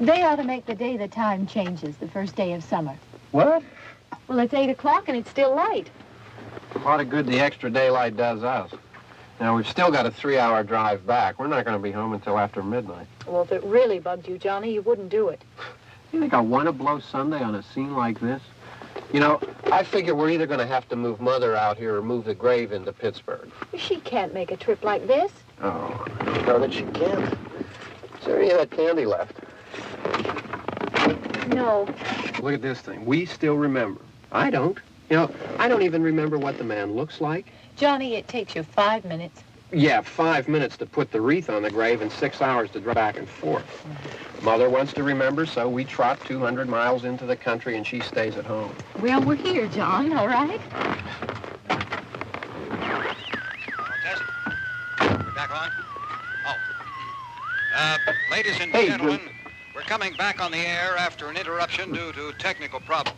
They ought to make the day the time changes, the first day of summer. What? Well, it's 8 o'clock and it's still light. A lot of good the extra daylight does us. Now, we've still got a 3-hour drive back. We're not going to be home until after midnight. Well, if it really bugged you, Johnny, you wouldn't do it. You think I want to blow Sunday on a scene like this? You know, I figure we're either going to have to move Mother out here or move the grave into Pittsburgh. She can't make a trip like this. Oh, I don't know that she can't. Is there any of that candy left? No. Look at this thing. We still remember. I don't. You know, I don't even remember what the man looks like. Johnny, it takes you 5 minutes. Yeah, 5 minutes to put the wreath on the grave and 6 hours to drive back and forth. Mother wants to remember, so we trot 200 miles into the country and she stays at home. Well, we're here, John, all right? Test. We're back on? Oh. Ladies and gentlemen, we're coming back on the air after an interruption due to technical problems.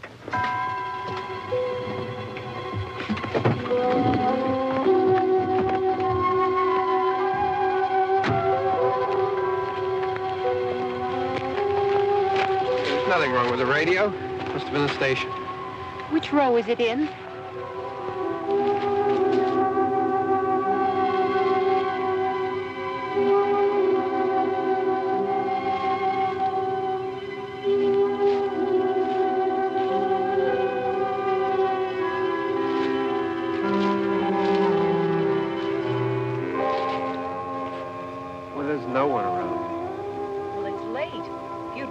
There's nothing wrong with the radio. Must have been the station. Which row is it in?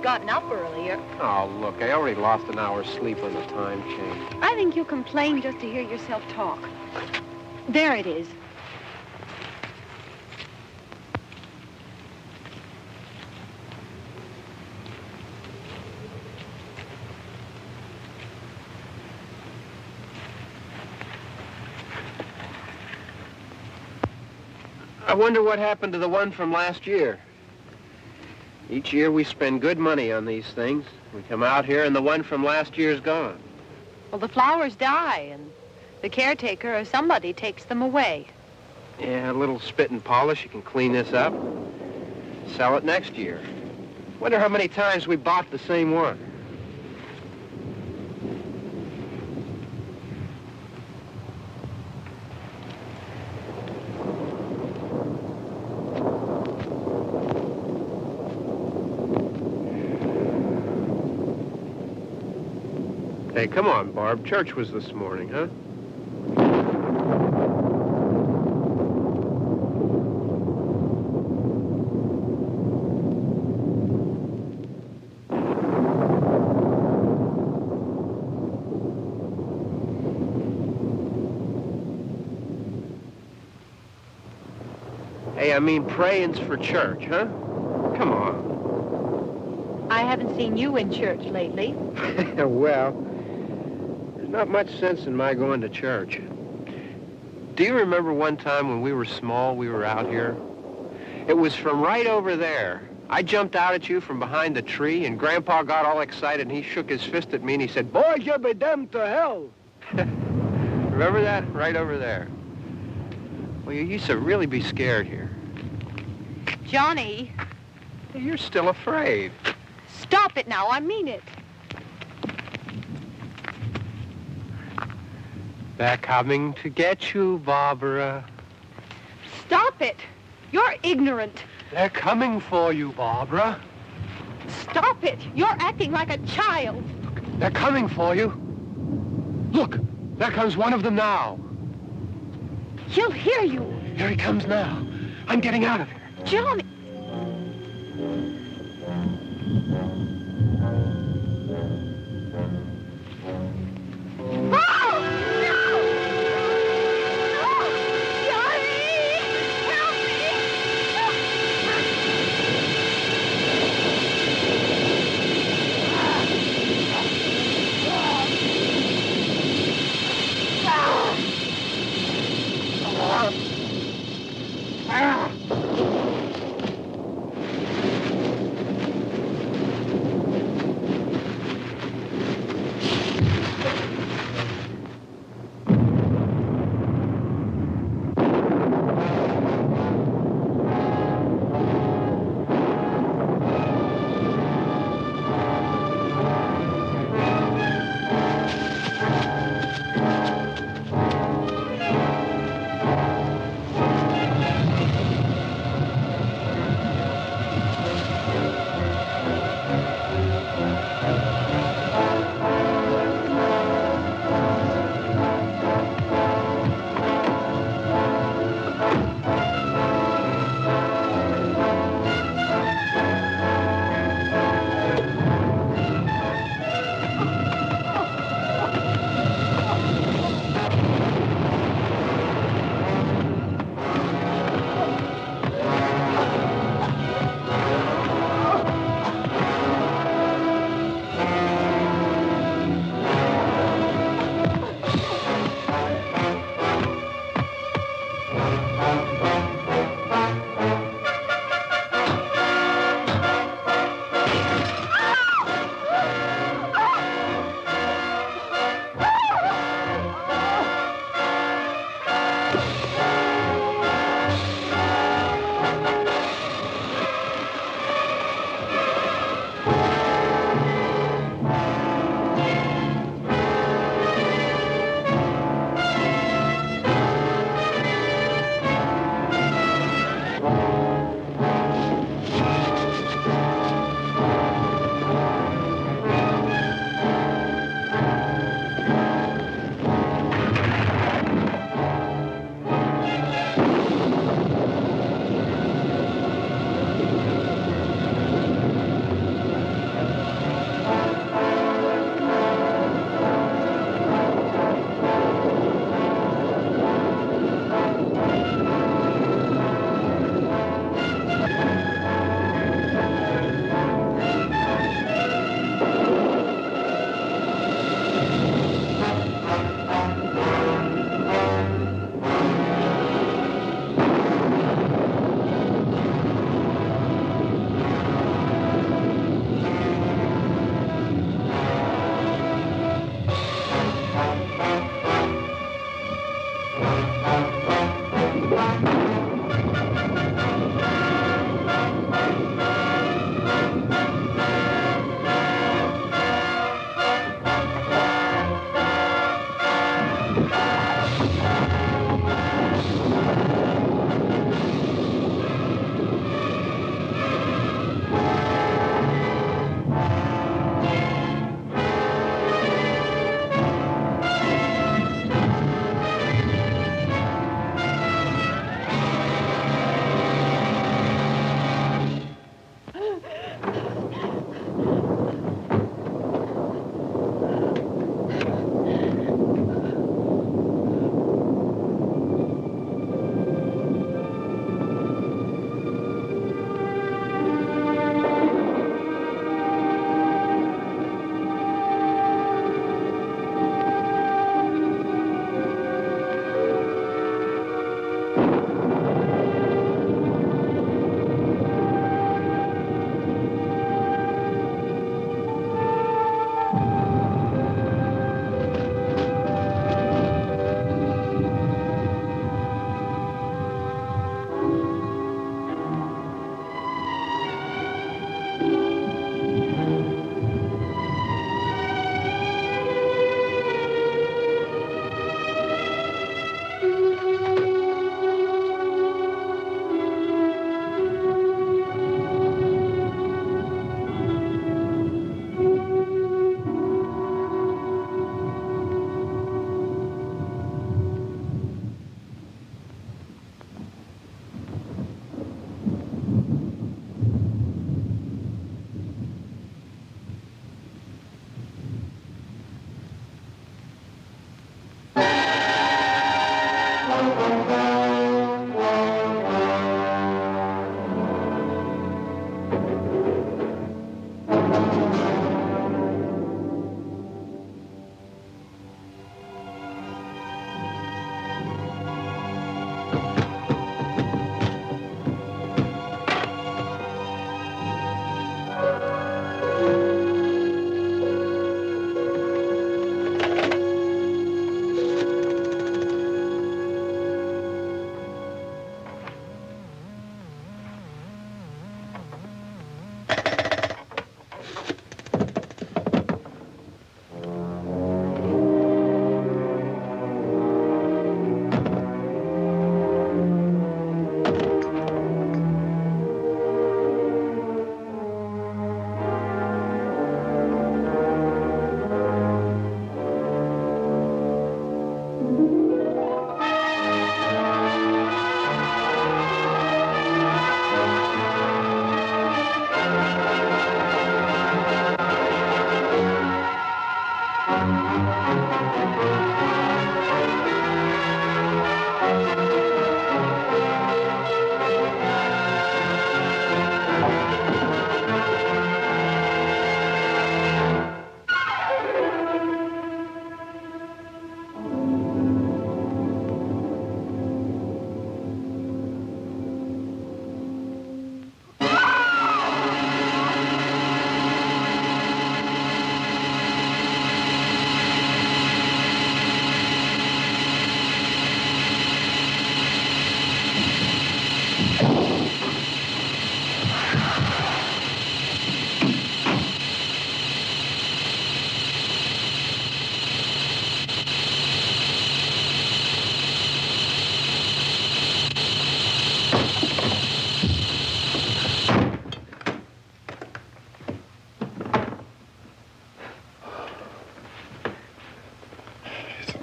Gotten up earlier. Oh, look, I already lost an hour's sleep on the time change. I think you complain just to hear yourself talk. There it is. I wonder what happened to the one from last year. Each year we spend good money on these things. We come out here and the one from last year's gone. Well, the flowers die and the caretaker or somebody takes them away. Yeah, a little spit and polish. You can clean this up. Sell it next year. Wonder how many times we bought the same one. Hey, come on, Barb. Church was this morning, huh? Hey, I mean praying's for church, huh? Come on. I haven't seen you in church lately. Well, there's not much sense in my going to church. Do you remember one time when we were small, we were out here? It was from right over there. I jumped out at you from behind the tree, and Grandpa got all excited, and he shook his fist at me, and he said, "Boys, you'll be damned to hell." Remember that? Right over there. Well, you used to really be scared here. Johnny, You're still afraid. stop it now. I mean it. They're coming to get you, Barbara. Stop it. You're ignorant. They're coming for you, Barbara. Stop it. You're acting like a child. They're coming for you. Look, there comes one of them now. He'll hear you. Here he comes now. I'm getting out of here. Johnny.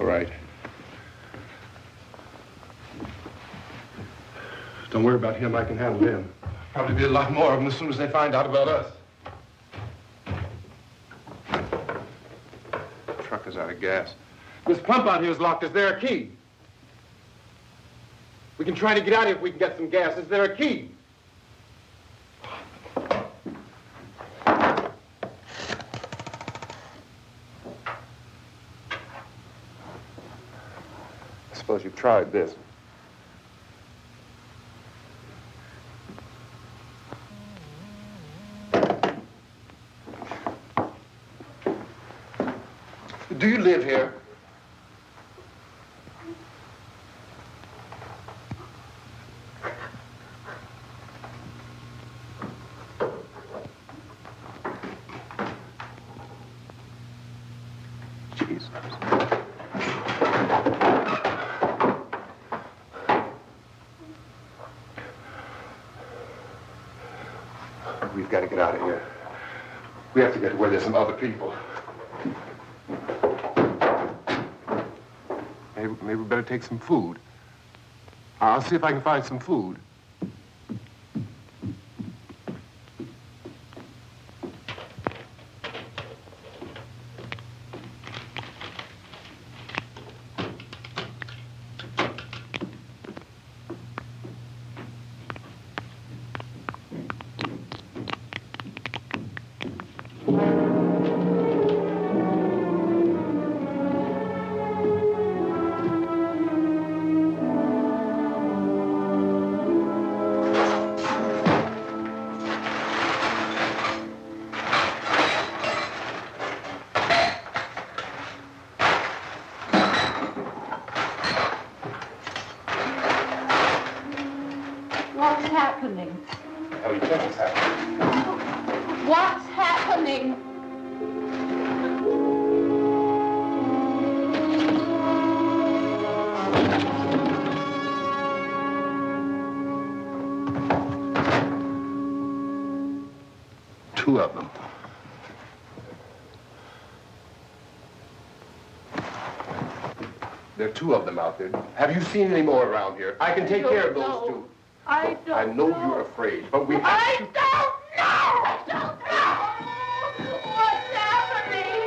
right. Don't worry about him. I can handle him. Probably be a lot more of them as soon as they find out about us. The truck is out of gas. This pump out here is locked. Is there a key? We can try to get out of here if we can get some gas. Is there a key? I suppose you've tried this. Do you live here? Jesus. We've got to get out of here. We have to get to where there's some other people. Maybe we better take some food. I'll see if I can find some food. What's happening? How do you think it's happening? What's happening? Two of them. There are two of them out there. Have you seen any more around here? I can take care of those two. I don't I know you're afraid, but we have to... I don't know! I don't know! What's happening?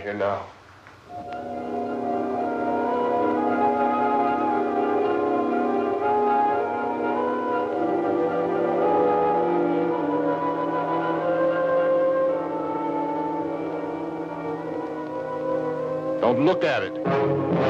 here now. Don't look at it.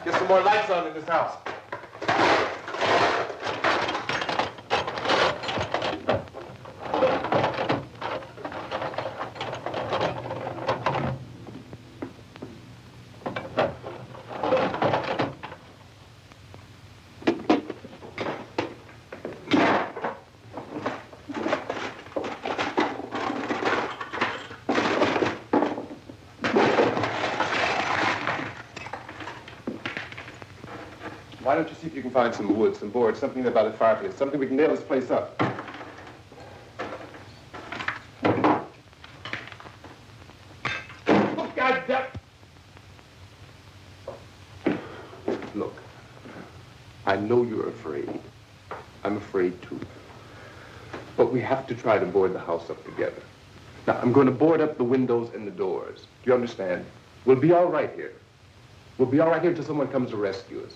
Get some more lights on in this house. Why don't you see if you can find some wood, some board, something about a fireplace, something we can nail this place up. Oh, God damn! Look, I know you're afraid. I'm afraid too. But we have to try to board the house up together. Now, I'm going to board up the windows and the doors. Do you understand? We'll be all right here. We'll be all right here until someone comes to rescue us.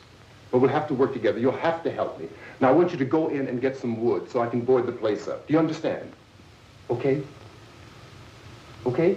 But we'll have to work together. You'll have to help me. Now, I want you to go in and get some wood so I can board the place up. Do you understand? Okay? Okay?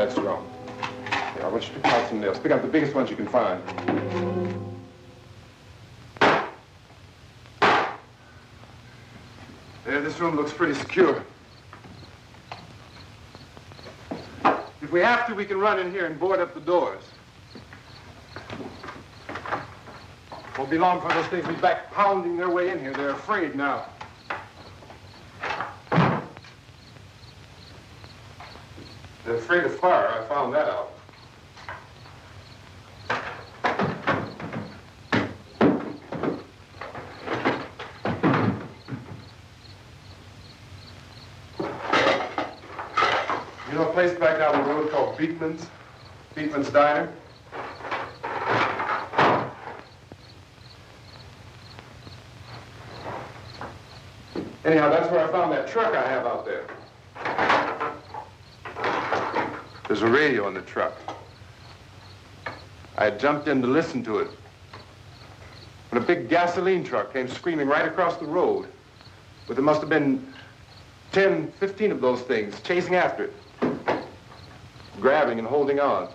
That's wrong. Here, I want you to pick out some nails. Pick out the biggest ones you can find. There, this room looks pretty secure. If we have to, we can run in here and board up the doors. Won't be long for those things to be back pounding their way in here. They're afraid now. They're afraid of fire. I found that out. You know a place back down the road called Beekman's? Beekman's Diner? Anyhow, that's where I found that truck I have out there. There's a radio in the truck. I had jumped in to listen to it when a big gasoline truck came screaming right across the road. But there must have been 10, 15 of those things chasing after it, grabbing and holding on.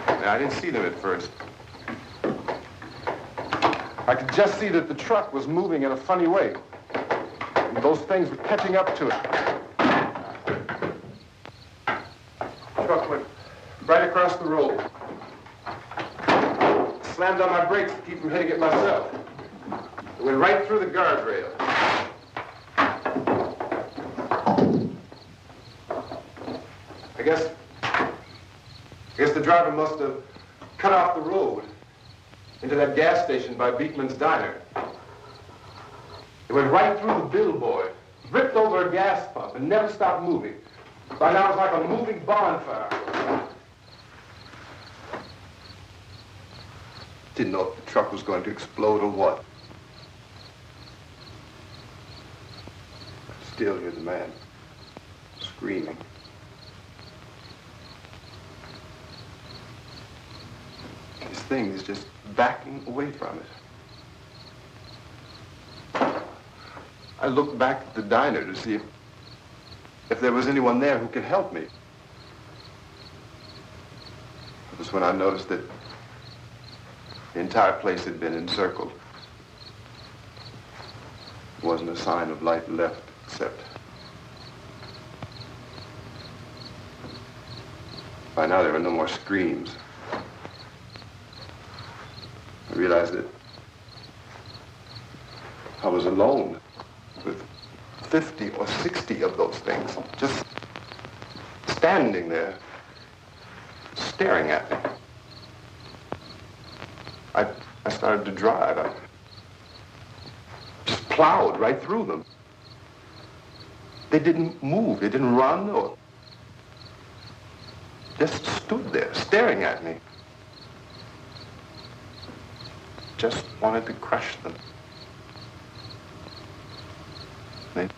Now, I didn't see them at first. I could just see that the truck was moving in a funny way. And those things were catching up to it. The truck went right across the road. Slammed on my brakes to keep from hitting it myself. It went right through the guardrail. I guess the driver must have cut off the road into that gas station by Beekman's Diner. It went right through the billboard, ripped over a gas pump, and never stopped moving. By now, it was like a moving bonfire. Didn't know if the truck was going to explode or what. Still hear the man screaming. This thing is just backing away from it. I looked back at the diner to see if there was anyone there who could help me. It was when I noticed that the entire place had been encircled. There wasn't a sign of light left except by now there were no more screams. I realized that I was alone with 50 or 60 of those things, just standing there, staring at me. I started to drive. I just plowed right through them. They didn't move, they didn't run or just stood there, staring at me. Just wanted to crush them. They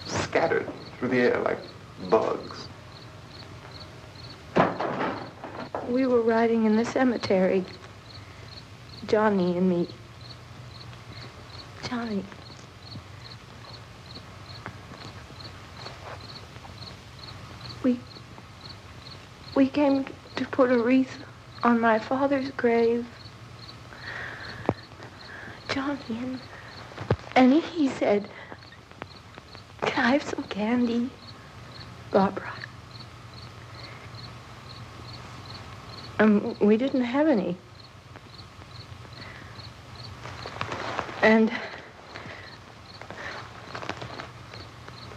scattered through the air like bugs. We were riding in the cemetery, Johnny and me. Johnny. We came to put a wreath on my father's grave. Johnny, and he said, "Can I have some candy, Barbara?" We didn't have any. And,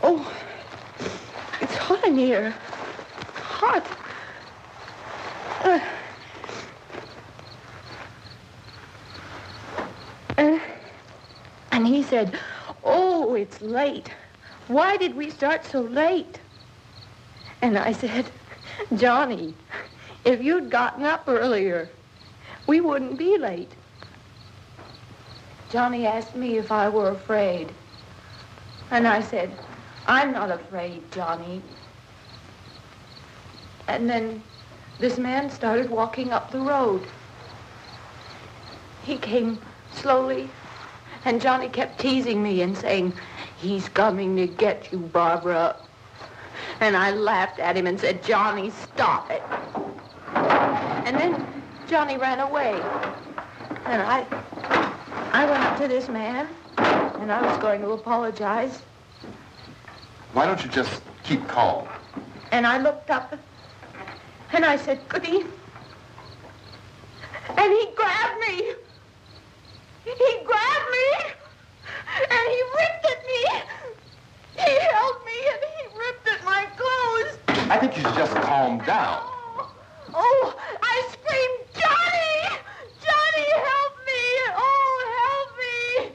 oh, it's hot in here. Hot. And he said, "Oh, it's late. Why did we start so late?" And I said, "Johnny, if you'd gotten up earlier, we wouldn't be late." Johnny asked me if I were afraid. And I said, "I'm not afraid, Johnny." And then this man started walking up the road. He came slowly, and Johnny kept teasing me and saying, He's coming to get you, Barbara. And I laughed at him and said, Johnny, stop it. And then Johnny ran away. And I went up to this man, and I was going to apologize. Why don't you just keep calm? And I looked up, and I said, good evening. And he grabbed me. He grabbed me, and he ripped at me. He held me, and he ripped at my clothes. I think you should just calm down. Oh, I screamed, Johnny! Johnny, help me! Oh, help me!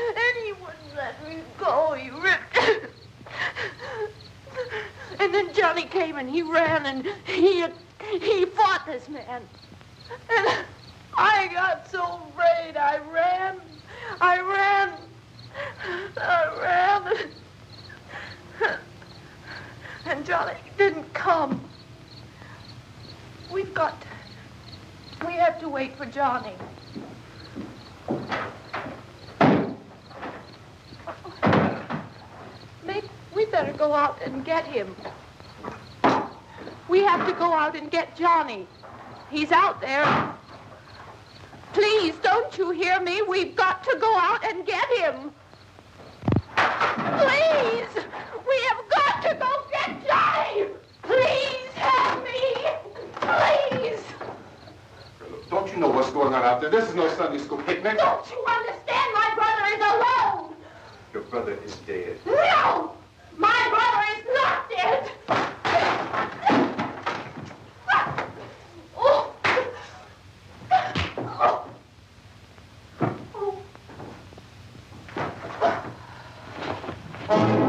And he wouldn't let me go. He ripped. And then Johnny came and he ran and he fought this man. And I got so afraid. I ran. And Johnny didn't come. We have to wait for Johnny. Maybe we better go out and get him. We have to go out and get Johnny. He's out there. Please, don't you hear me? We've got to go out and get him. Please! We have got to go get Johnny! Please help me! Please! Don't you know what's going on out there? This is no Sunday school picnic. Don't you understand? My brother is alone! Your brother is dead. No! My brother is not dead! Oh. Oh.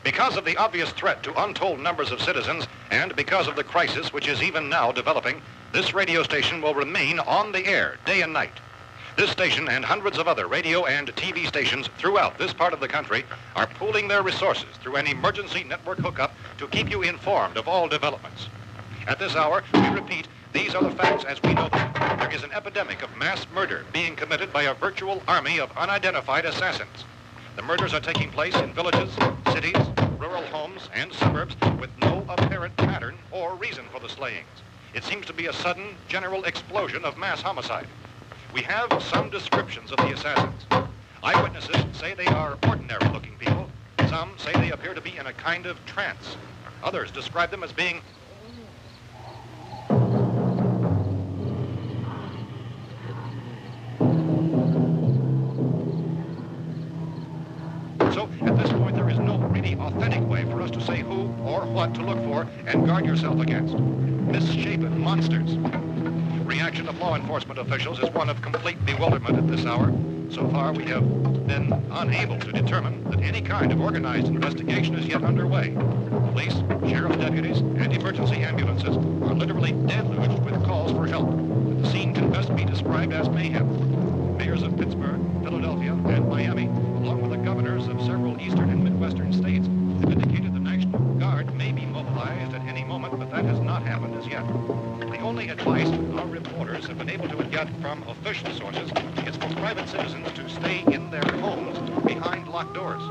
Because of the obvious threat to untold numbers of citizens and because of the crisis which is even now developing, this radio station will remain on the air day and night. This station and hundreds of other radio and TV stations throughout this part of the country are pooling their resources through an emergency network hookup to keep you informed of all developments. At this hour, we repeat, these are the facts as we know them. There is an epidemic of mass murder being committed by a virtual army of unidentified assassins. The murders are taking place in villages, cities, rural homes, and suburbs with no apparent pattern or reason for the slayings. It seems to be a sudden, general explosion of mass homicide. We have some descriptions of the assassins. Eyewitnesses say they are ordinary-looking people. Some say they appear to be in a kind of trance. Others describe them as being So, at this point, there is no really authentic way for us to say who or what to look for and guard yourself against. Misshapen monsters. Reaction of law enforcement officials is one of complete bewilderment at this hour. So far, we have been unable to determine that any kind of organized investigation is yet underway. Police, sheriff's deputies, and emergency ambulances are literally deluged with calls for help. The scene can best be described as mayhem. Mayors of Pittsburgh, Philadelphia, and Miami, along with the governors of several eastern and midwestern states, have indicated the National Guard may be mobilized at any moment, but that has not happened as yet. The only advice our reporters have been able to get from official sources is for private citizens to stay in their homes behind locked doors.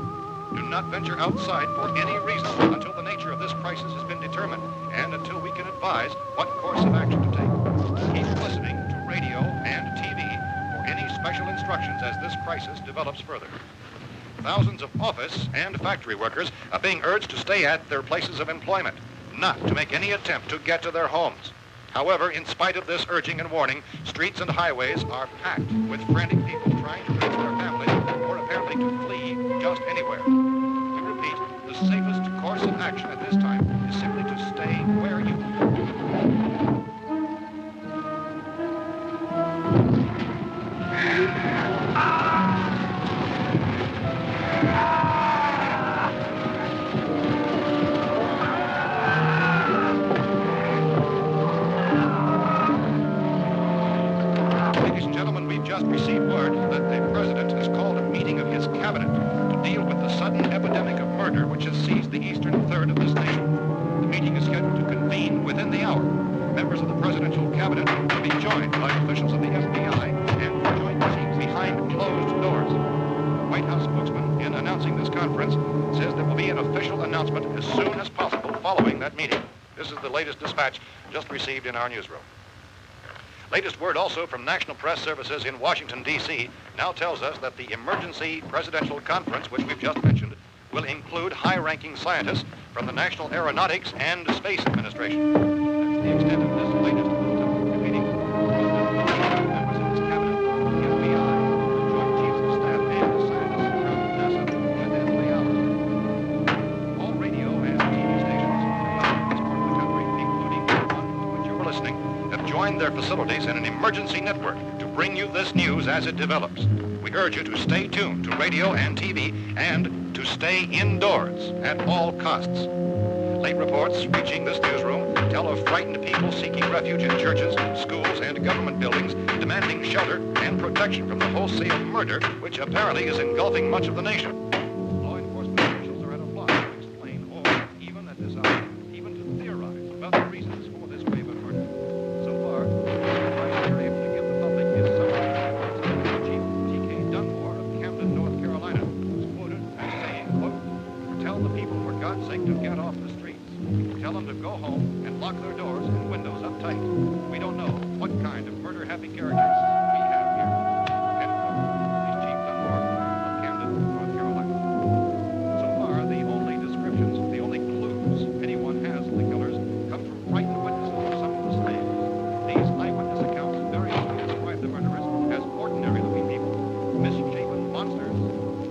Do not venture outside for any reason until the nature of this crisis has been determined and until we can advise what course of action to take. Keep listening to radio and TV for any special instructions as this crisis develops further. Thousands of office and factory workers are being urged to stay at their places of employment, not to make any attempt to get to their homes. However, in spite of this urging and warning, streets and highways are packed with frantic people trying to reach their families or apparently to flee just anywhere. We repeat, the safest course of action at this time is simply to stay received word that the president has called a meeting of his cabinet to deal with the sudden epidemic of murder which has seized the eastern third of this nation. The meeting is scheduled to convene within the hour. Members of the presidential cabinet will be joined by officials of the FBI and joint teams behind closed doors. The White House spokesman, in announcing this conference, says there will be an official announcement as soon as possible following that meeting. This is the latest dispatch just received in our newsroom. Latest word also from National Press Services in Washington, D.C. now tells us that the emergency presidential conference, which we've just mentioned, will include high-ranking scientists from the National Aeronautics and Space Administration. That's the extent of this latest bulletin meeting. Members of his cabinet, the FBI, the Joint Chiefs of Staff, and the scientists from NASA within the hour. All radio and TV stations throughout this part of the country, including the one to which you're listening, have joined their facilities in an emergency network to bring you this news as it develops. We urge you to stay tuned to radio and TV and to stay indoors at all costs. Late reports reaching this newsroom tell of frightened people seeking refuge in churches, schools, and government buildings, demanding shelter and protection from the wholesale murder which apparently is engulfing much of the nation. Law enforcement officials are at a loss to explain or, even at this hour, even to theorize about the reasons for this wave of murder. So far, the advice they're able to give the public is summary reports of Deputy Chief T.K. Dunmore of Camden, North Carolina, who's quoted as saying, quote, "Tell the people, for God's sake, to get off the streets. Tell them to go home and lock their doors and windows up tight. We don't know what kind of murder-happy characters we have here." End quote. He's Chief Dunmore of Camden, North Carolina. So far, the only descriptions, the only clues anyone has of the killers come from frightened witnesses of some of the slaves. These eyewitness accounts variously describe the murderers as ordinary-looking people, misshapen monsters,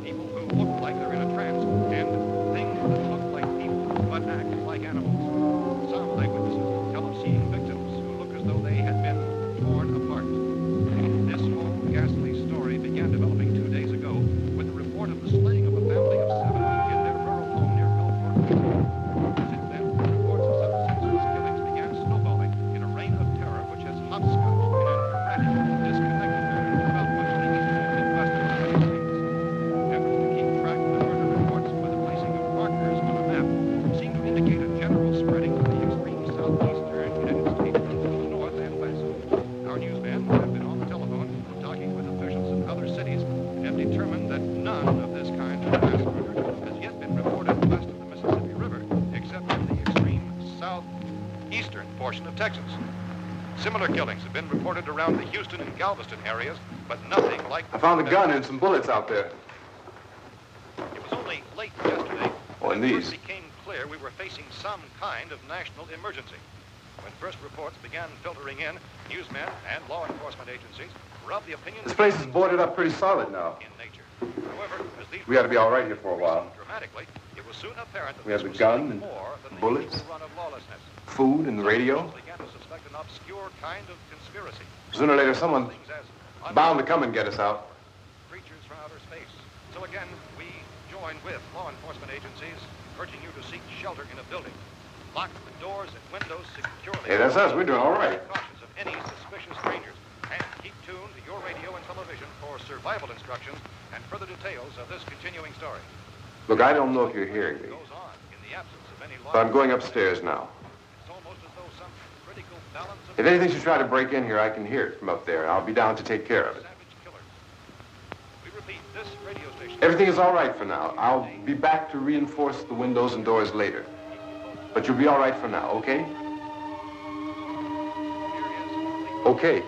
people who look like they're in a trance, and things that look like people but act like animals. Some eyewitnesses tell of seeing victims who look as though they had been torn apart. This whole ghastly story began developing 2 days ago with the report of the slaying of a family of 7 in their rural home near Gulfport. Since then, reports of such senseless killings began snowballing in a reign of terror which has hopscotched in an erratic, disconnected manner throughout much of the eastern Midwestern United States. Efforts to keep track of the murder reports by the placing of markers on a map seem to indicate a general spreading of the extreme southeastern United States to the north and west. Our newsmen have been on the telephone talking with officials in other cities and have determined that none of this kind of mass murder has yet been reported west of the Mississippi River, except in the extreme southeastern portion of Texas. Similar killings have been reported around the Houston and Galveston areas, but nothing like... I found a gun and some bullets out there. It was only late yesterday Oh, and when it these. first became clear we were facing some kind of national emergency. When first reports began filtering in, newsmen and law enforcement agencies were of the opinion... This place is boarded up pretty solid now. ...in nature. However, as these... We ought to be all right here for a while. ...dramatically, it was soon apparent that We have this the was gun something and more than the bullets. usual run of lawlessness. Food and the radio. Some began to suspect an obscure kind of conspiracy. Sooner or later, someone Things as bound to come and get us out. creatures from outer space. So again, we join with law enforcement agencies, urging you to seek shelter in a building. Lock the doors and windows securely. Hey, that's us. We're doing all right. Cautious of any suspicious strangers. And keep tuned to your radio and television for survival instructions and further details of this continuing story. Look, I don't know if you're hearing me, Goes on in the absence of any law. but I'm going upstairs now. It's almost as though some critical balance of If anything should try to break in here, I can hear it from up there. I'll be down to take care of it. savage killers. We repeat, this radio station... Everything is all right for now. I'll be back to reinforce the windows and doors later. But you'll be all right for now, okay? Okay.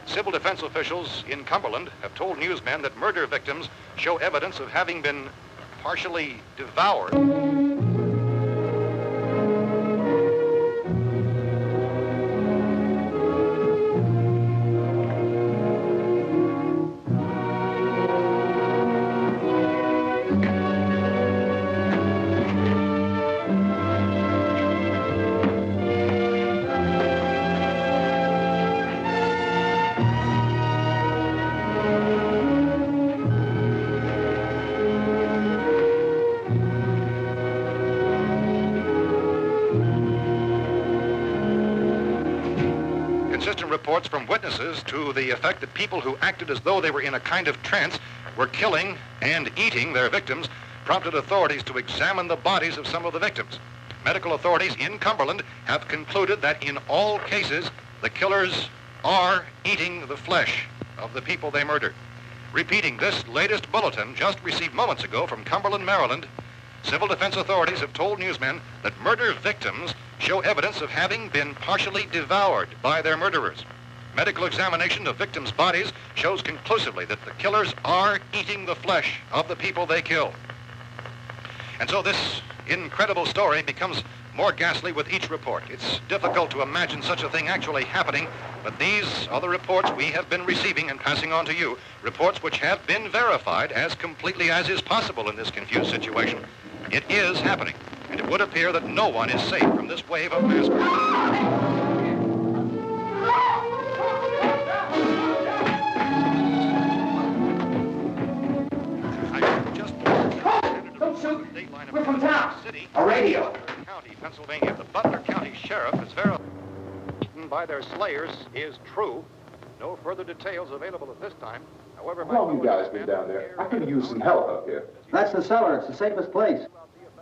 Civil defense officials in Cumberland have told newsmen that murder victims show evidence of having been partially devoured. inconsistent reports from witnesses to the effect that people who acted as though they were in a kind of trance were killing and eating their victims prompted authorities to examine the bodies of some of the victims. Medical authorities in Cumberland have concluded that in all cases, the killers are eating the flesh of the people they murdered. Repeating this latest bulletin just received moments ago from Cumberland, Maryland, civil defense authorities have told newsmen that murder victims show evidence of having been partially devoured by their murderers. Medical examination of victims' bodies shows conclusively that the killers are eating the flesh of the people they kill. And so this incredible story becomes more ghastly with each report. It's difficult to imagine such a thing actually happening, but these are the reports we have been receiving and passing on to you, reports which have been verified as completely as is possible in this confused situation. It is happening, and it would appear that no one is safe from this wave of mass murder. We're from town. A radio. County, Pennsylvania. The Butler County Sheriff is verified by their slayers is true. No further details available at this time. However, How long you guys been down there? I could use some help up here. That's the cellar. It's the safest place.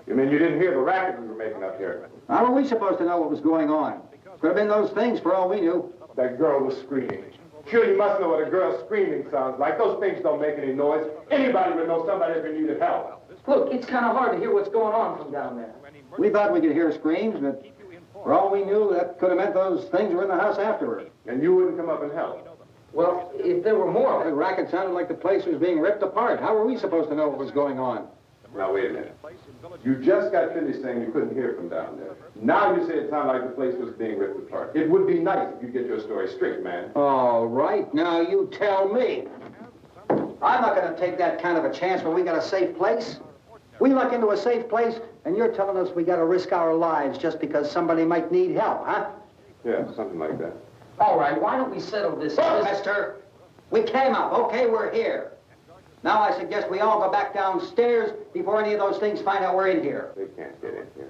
You mean you didn't hear the racket we were making up here? How were we supposed to know what was going on? Could have been those things for all we knew. That girl was screaming. Sure, you must know what a girl screaming sounds like. Those things don't make any noise. Anybody would know somebody ever needed help. Look, it's kind of hard to hear what's going on from down there. We thought we could hear screams, but for all we knew, that could have meant those things were in the house afterward. And you wouldn't come up and help? Well, if there were more... The racket sounded like the place was being ripped apart. How were we supposed to know what was going on? Now, wait a minute. You just got finished saying you couldn't hear from down there. Now you say it sounded like the place was being ripped apart. It would be nice if you get your story straight, man. All right, now you tell me. I'm not going to take that kind of a chance when we got a safe place. We luck into a safe place, and you're telling us we got to risk our lives just because somebody might need help, huh? Yeah, something like that. All right, why don't we settle this? Look, mister, we came up. Okay, we're here. Now I suggest we all go back downstairs before any of those things find out we're in here. They can't get in here.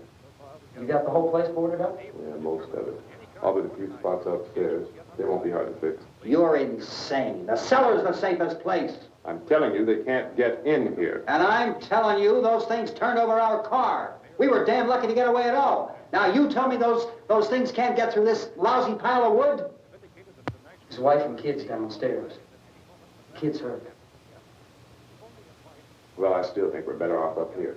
You got the whole place boarded up? Yeah, most of it. All but a few spots upstairs. They won't be hard to fix. You're insane. The cellar's the safest place. I'm telling you, they can't get in here. And I'm telling you, those things turned over our car. We were damn lucky to get away at all. Now you tell me those things can't get through this lousy pile of wood? His wife and kids downstairs. Kids hurt. Well, I still think we're better off up here.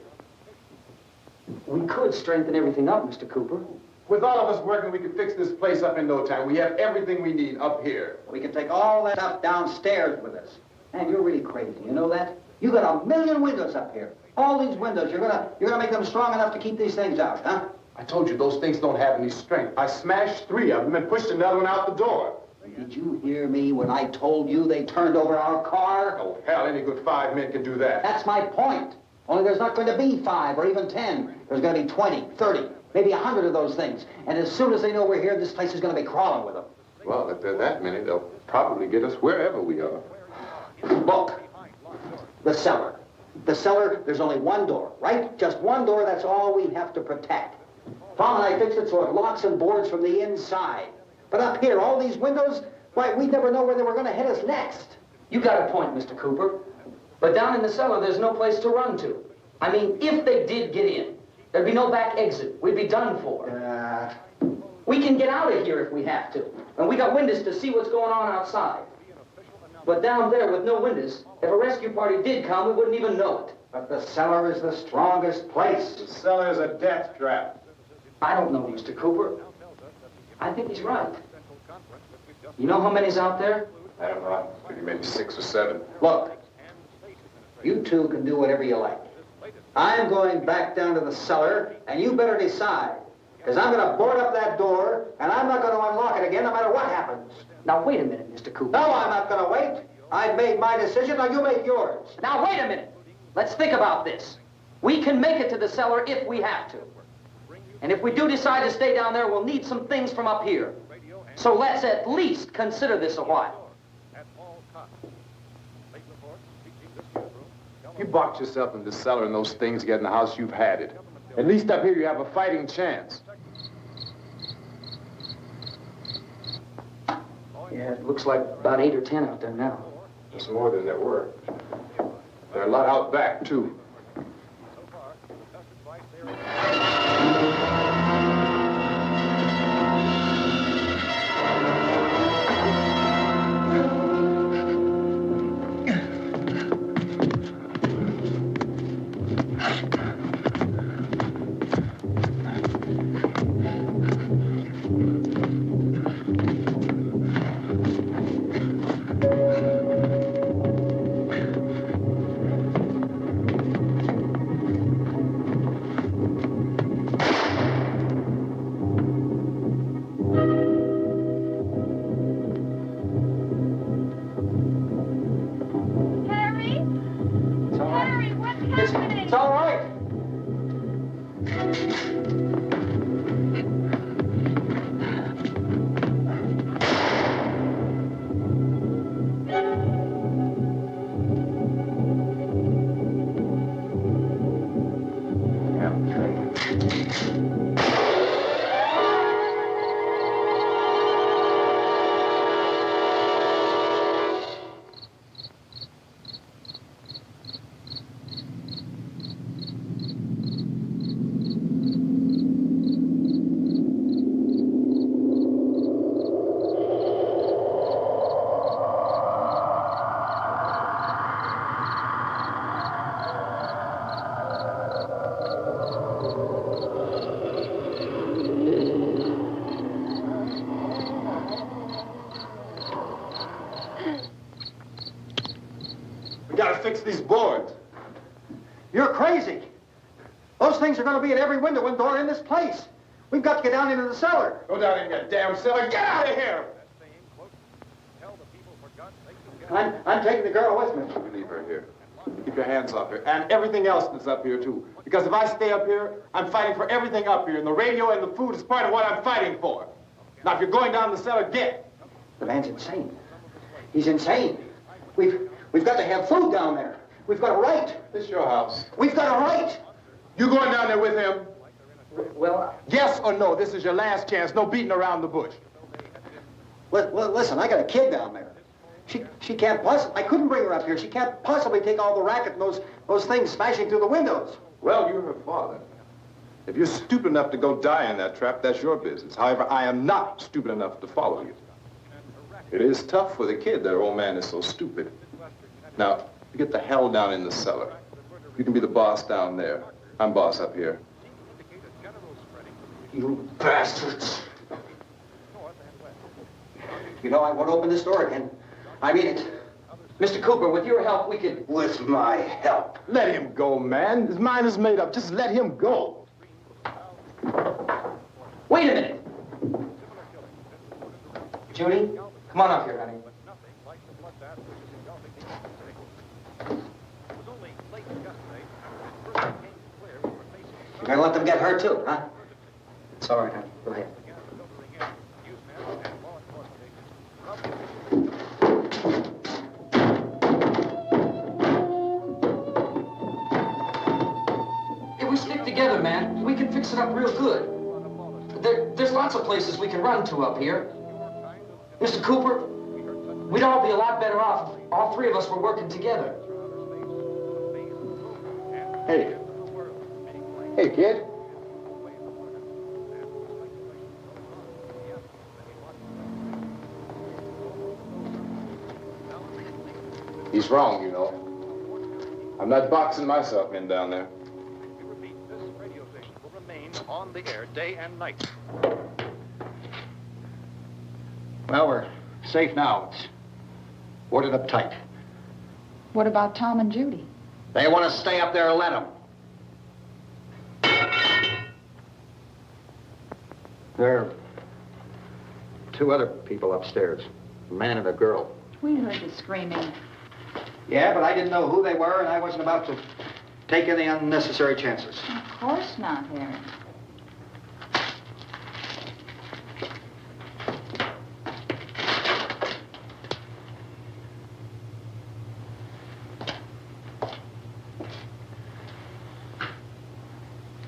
We could strengthen everything up, Mr. Cooper. With all of us working, we could fix this place up in no time. We have everything we need up here. We can take all that stuff downstairs with us. Man, you're really crazy. You know that? You got 1 million windows up here. All these windows, you're gonna make them strong enough to keep these things out, huh? I told you, those things don't have any strength. I smashed 3 of them and pushed another one out the door. Did you hear me when I told you they turned over our car? Oh, hell, any good 5 men can do that. That's my point. Only there's not going to be 5 or even 10. There's going to be 20, 30, maybe 100 of those things. And as soon as they know we're here, this place is going to be crawling with them. Well, if there are that many, they'll probably get us wherever we are. Look, the cellar. The cellar, there's only one door, right? Just one door, that's all we have to protect. Tom and I fixed it so it locks and boards from the inside. But up here, all these windows, why, we'd never know where they were going to hit us next. You got a point, Mr. Cooper. But down in the cellar, there's no place to run to. I mean, if they did get in, there'd be no back exit. We'd be done for. We can get out of here if we have to. And we got windows to see what's going on outside. But down there with no windows, if a rescue party did come, we wouldn't even know it. But the cellar is the strongest place. The cellar is a death trap. I don't know, Mr. Cooper. I think he's right. You know how many's out there? I don't know. Maybe 6 or 7. Look, you two can do whatever you like. I'm going back down to the cellar, and you better decide. Because I'm going to board up that door, and I'm not going to unlock it again no matter what happens. Now, wait a minute, Mr. Cooper. No, I'm not going to wait. I've made my decision, now you make yours. Now, wait a minute. Let's think about this. We can make it to the cellar if we have to. And if we do decide to stay down there, we'll need some things from up here. So let's at least consider this a while. You box yourself in the cellar and those things get in the house, you've had it. At least up here you have a fighting chance. Yeah, it looks like about 8 or 10 out there now. It's more than there were. There are a lot out back, too. It's all right. We gotta fix these boards. You're crazy. Those things are going to be at every window and door in this place. We've got to get down into the cellar. Go down in that damn cellar. Get out of here! I'm taking the girl with me. You leave her here. Keep your hands off her. And everything else that's up here, too. Because if I stay up here, I'm fighting for everything up here. And the radio and the food is part of what I'm fighting for. Now, if you're going down the cellar, get. The man's insane. He's insane. We've got to have food down there. We've got a right. This is your house. We've got a right. You going down there with him? Well, Yes or no? This is your last chance. No beating around the bush. Listen, I got a kid down there. She can't possibly, I couldn't bring her up here. She can't possibly take all the racket and those things smashing through the windows. Well, you're her father. If you're stupid enough to go die in that trap, that's your business. However, I am not stupid enough to follow you. It is tough for the kid that her old man is so stupid. Now, you get the hell down in the cellar. You can be the boss down there. I'm boss up here. You bastards. You know, I won't open this door again. I mean it. Mr. Cooper, with your help, we could... With my help. Let him go, man. His mind is made up. Just let him go. Wait a minute. Judy, come on up here, honey. You're gonna let them get hurt too, huh? It's all right, honey. Go ahead. If we stick together, man, we can fix it up real good. There's lots of places we can run to up here. Mr. Cooper, we'd all be a lot better off if all three of us were working together. Hey. Hey, kid. He's wrong, you know. I'm not boxing myself in down there. This radio station will remain on the air day and night. Well, we're safe now. It's boarded up tight. What about Tom and Judy? They want to stay up there, let them. There are two other people upstairs, a man and a girl. We heard the screaming. Yeah, but I didn't know who they were, and I wasn't about to take any unnecessary chances. Of course not, Harry.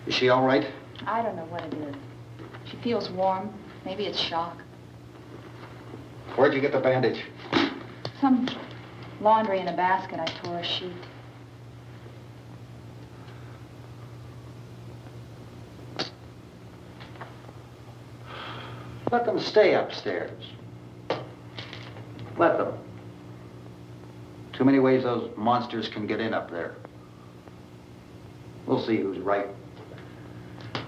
Is she all right? I don't know what it is. She feels warm. Maybe it's shock. Where'd you get the bandage? Some laundry in a basket. I tore a sheet. Let them stay upstairs. Let them. Too many ways those monsters can get in up there. We'll see who's right.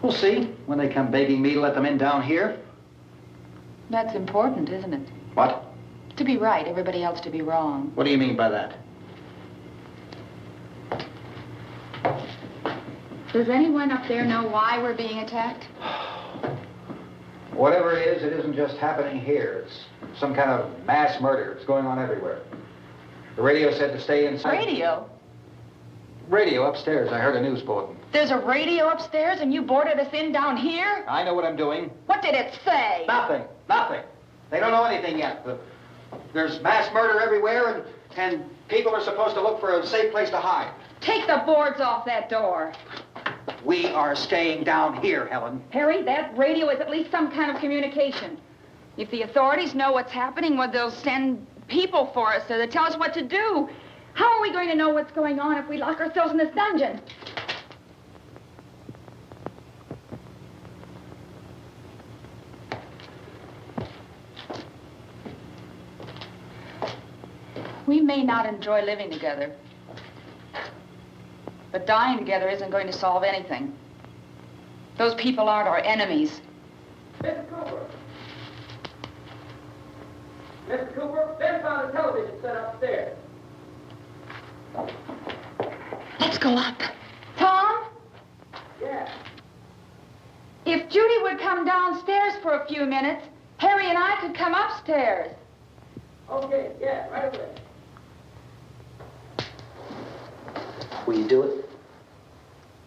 We'll see when they come begging me to let them in down here. That's important, isn't it? What? To be right, everybody else to be wrong. What do you mean by that? Does anyone up there know why we're being attacked? Whatever it isn't just happening here. It's some kind of mass murder. It's going on everywhere. The radio said to stay inside. Radio? Radio upstairs. I heard a news bulletin. There's a radio upstairs and you boarded us in down here? I know what I'm doing. What did it say? Nothing. Nothing. They don't know anything yet. There's mass murder everywhere, and people are supposed to look for a safe place to hide. Take the boards off that door. We are staying down here, Helen. Harry, that radio is at least some kind of communication. If the authorities know what's happening, well, they'll send people for us to tell us what to do. How are we going to know what's going on if we lock ourselves in this dungeon? We may not enjoy living together, but dying together isn't going to solve anything. Those people aren't our enemies. Mr. Cooper! Mr. Cooper, Ben found a television set upstairs. Let's go up. Tom? Yeah. If Judy would come downstairs for a few minutes, Harry and I could come upstairs. Okay, yeah, right away. Will you do it?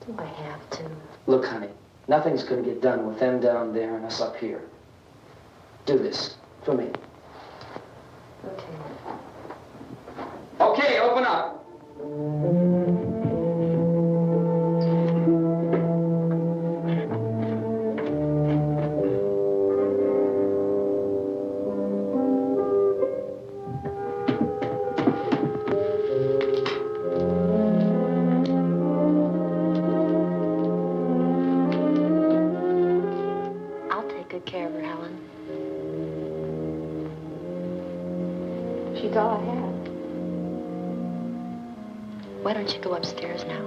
Do I have to? Look, honey, nothing's going to get done with them down there and us up here. Do this for me. Okay. Okay, open up. I'll take good care of her, Helen. She's all I have. Why don't you go upstairs now?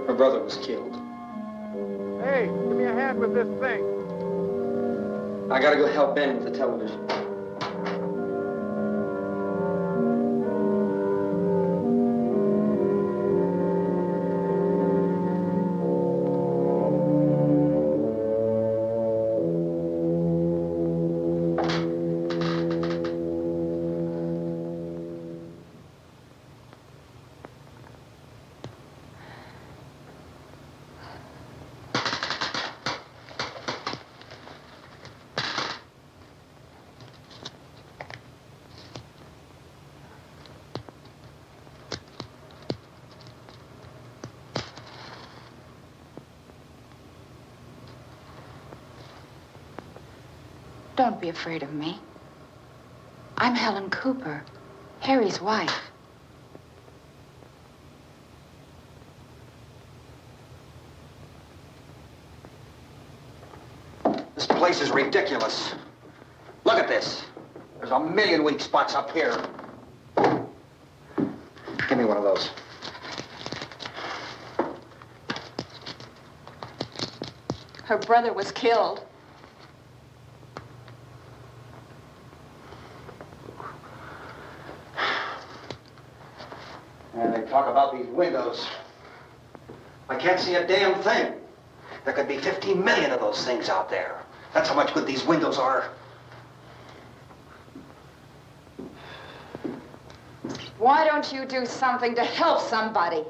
Her brother was killed. Hey, give me a hand with this thing. I gotta go help Ben with the television. Don't be afraid of me. I'm Helen Cooper, Harry's wife. This place is ridiculous. Look at this. There's a million weak spots up here. Give me one of those. Her brother was killed. And they talk about these windows. I can't see a damn thing. There could be 15 million of those things out there. That's how much good these windows are. Why don't you do something to help somebody?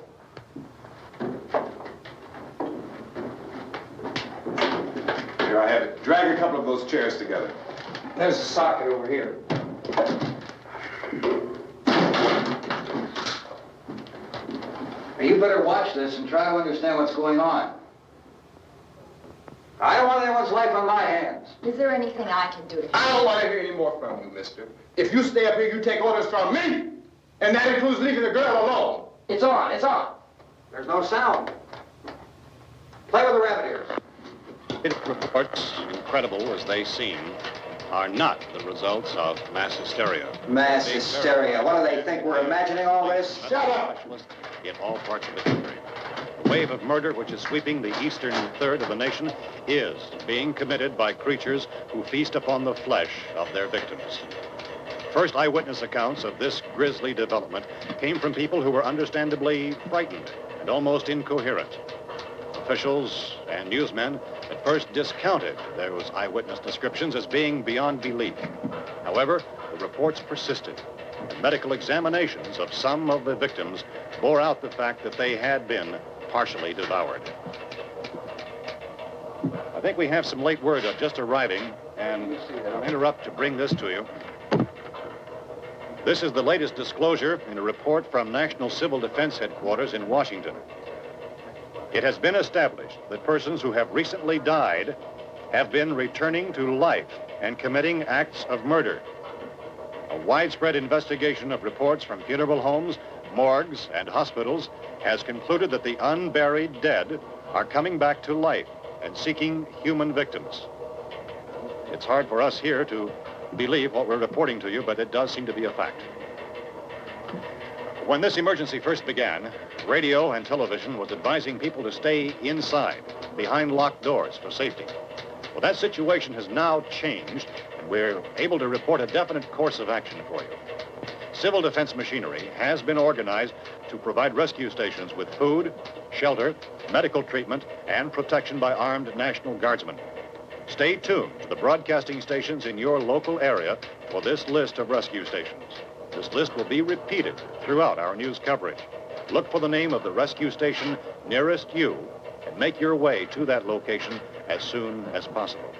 Here, I have it. Drag a couple of those chairs together. There's a socket over here. Now, you better watch this and try to understand what's going on. I don't want anyone's life on my hands. Is there anything I can do to help? I don't want to hear any more from you, mister. If you stay up here, you take orders from me. And that includes leaving the girl alone. It's on, it's on. There's no sound. Play with the rabbit ears. Reports, incredible as they seem, are not the results of mass hysteria. Mass hysteria. What do they think? We're imagining all this? Shut up! In all parts of the country. The wave of murder which is sweeping the eastern third of the nation is being committed by creatures who feast upon the flesh of their victims. First eyewitness accounts of this grisly development came from people who were understandably frightened and almost incoherent. Officials and newsmen at first discounted those eyewitness descriptions as being beyond belief. However, the reports persisted, and medical examinations of some of the victims bore out the fact that they had been partially devoured. I think we have some late word just arriving, and I'll interrupt to bring this to you. This is the latest disclosure in a report from National Civil Defense Headquarters in Washington. It has been established that persons who have recently died have been returning to life and committing acts of murder. A widespread investigation of reports from funeral homes, morgues, and hospitals has concluded that the unburied dead are coming back to life and seeking human victims. It's hard for us here to believe what we're reporting to you, but it does seem to be a fact. When this emergency first began, radio and television was advising people to stay inside, behind locked doors for safety. Well, that situation has now changed, and we're able to report a definite course of action for you. Civil defense machinery has been organized to provide rescue stations with food, shelter, medical treatment, and protection by armed National Guardsmen. Stay tuned to the broadcasting stations in your local area for this list of rescue stations. This list will be repeated throughout our news coverage. Look for the name of the rescue station nearest you and make your way to that location as soon as possible.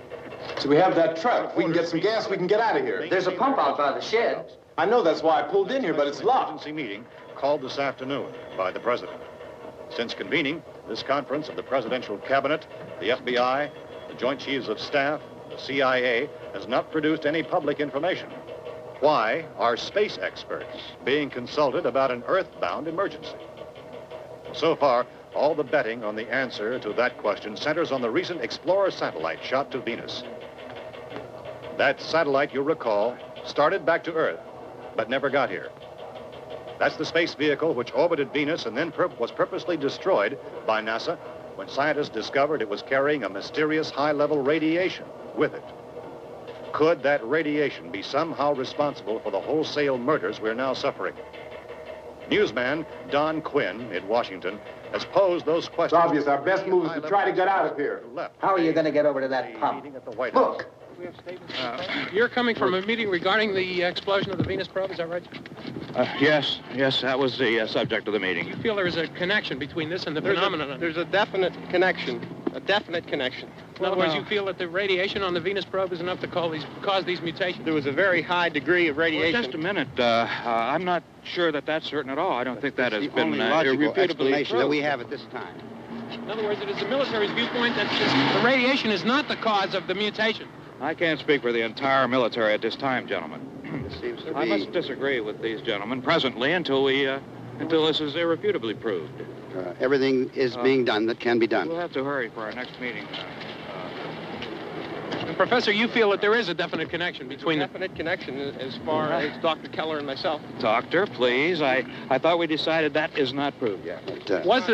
So we have that truck. If we can get some gas, we can get out of here. There's a pump out by the shed. I know, that's why I pulled in here, but it's locked. Emergency meeting called this afternoon by the president. Since convening this conference of the presidential cabinet, the FBI, the Joint Chiefs of Staff, the CIA has not produced any public information. Why are space experts being consulted about an Earth-bound emergency? So far, all the betting on the answer to that question centers on the recent Explorer satellite shot to Venus. That satellite, you'll recall, started back to Earth, but never got here. That's the space vehicle which orbited Venus and then was purposely destroyed by NASA when scientists discovered it was carrying a mysterious high-level radiation with it. Could that radiation be somehow responsible for the wholesale murders we're now suffering? Newsman Don Quinn in Washington has posed those questions. It's obvious our best move is to try to get out of here. How are you going to get over to that pump? Look! You're coming from a meeting regarding the explosion of the Venus probe, is that right? Yes, that was the subject of the meeting. You feel there is a connection between this and the phenomenon? There's a definite connection. In other words, you feel that the radiation on the Venus probe is enough to cause these mutations? There was a very high degree of radiation. Well, just a minute. I'm not sure that that's certain at all. I don't think that has been logical explanation that we proved. have at this time. In other words, it is the military's viewpoint that the radiation is not the cause of the mutation. I can't speak for the entire military at this time, gentlemen. This seems to I be... must disagree with these gentlemen presently until this is irrefutably proved. everything is being done that can be done. We'll have to hurry for our next meeting. And Professor, you feel that there is a definite connection between them? Definite connection as far as Dr. Keller and myself. Doctor, please. I thought we decided that is not proved yet. Was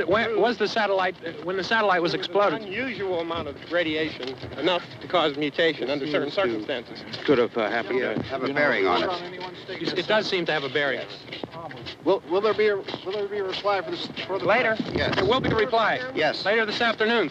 the satellite, when the satellite was exploded? An unusual amount of radiation, enough to cause mutation under certain circumstances. Could have happened. Have a bearing on it. It does seem to have a bearing. Will there be a reply for the later? Yes. There will be a reply. Yes. Later this afternoon.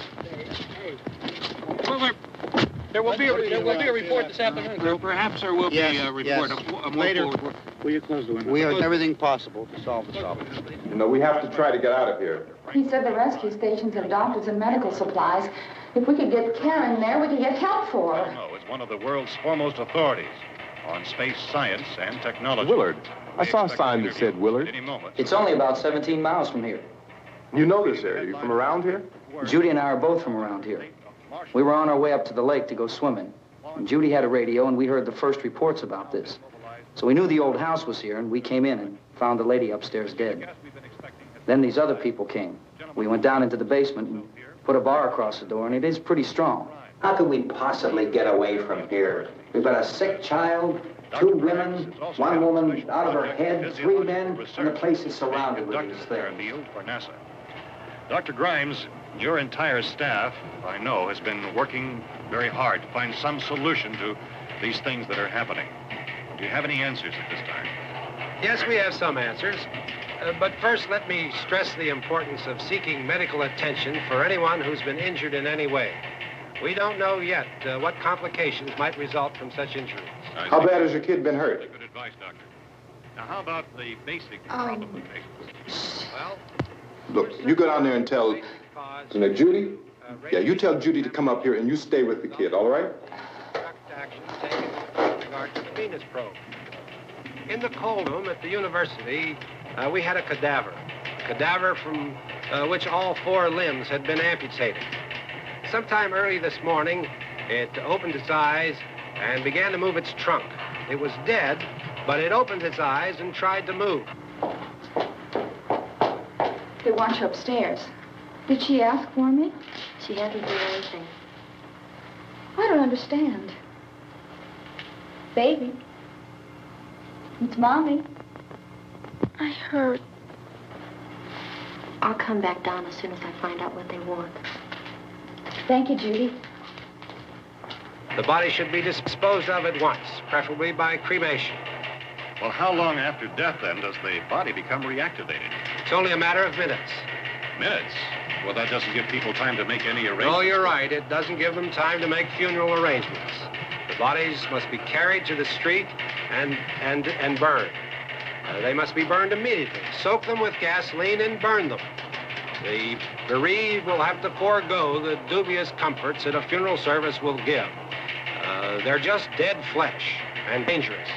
There will be a report this afternoon. Well, perhaps there will be a report. Yes. Will you close the window? We are everything possible to solve the problem. You know, we have to try to get out of here. He said the rescue stations have doctors and medical supplies. If we could get care in there, we could get help for her. No, it's one of the world's foremost authorities on space science and technology. Willard. I saw a sign that said Willard. Any moment. It's only about 17 miles from here. You know this area. You from around here? Judy and I are both from around here. We were on our way up to the lake to go swimming. And Judy had a radio, and we heard the first reports about this. So we knew the old house was here, and we came in and found the lady upstairs dead. Then these other people came. We went down into the basement and put a bar across the door, and it is pretty strong. How could we possibly get away from here? We've got a sick child, 2 women, 1 woman out of her head, 3 men, and the place is surrounded with these things. For NASA. Dr. Grimes, your entire staff, I know, has been working very hard to find some solution to these things that are happening. Do you have any answers at this time? Yes, we have some answers. But first, let me stress the importance of seeking medical attention for anyone who's been injured in any way. We don't know yet what complications might result from such injuries. How bad has your kid been hurt? Good advice, Doctor. Now, how about the basic problem of patients? Well, Look, you go down there and tell, Judy? Yeah, you tell Judy to come up here and you stay with the kid, all right? Action taken with regard to the Venus probe. In the cold room at the university, we had a cadaver from which all 4 limbs had been amputated. Sometime early this morning, it opened its eyes and began to move its trunk. It was dead, but it opened its eyes and tried to move. They want you upstairs. Did she ask for me? She hasn't done anything. I don't understand. Baby. It's Mommy. I heard. I'll come back down as soon as I find out what they want. Thank you, Judy. The body should be disposed of at once, preferably by cremation. well, how long after death, then, does the body become reactivated? It's only a matter of minutes. Minutes? Well, that doesn't give people time to make any arrangements. Oh, you're right. It doesn't give them time to make funeral arrangements. The bodies must be carried to the street and burned. They must be burned immediately. Soak them with gasoline and burn them. The bereaved will have to forego the dubious comforts that a funeral service will give. They're just dead flesh and dangerous.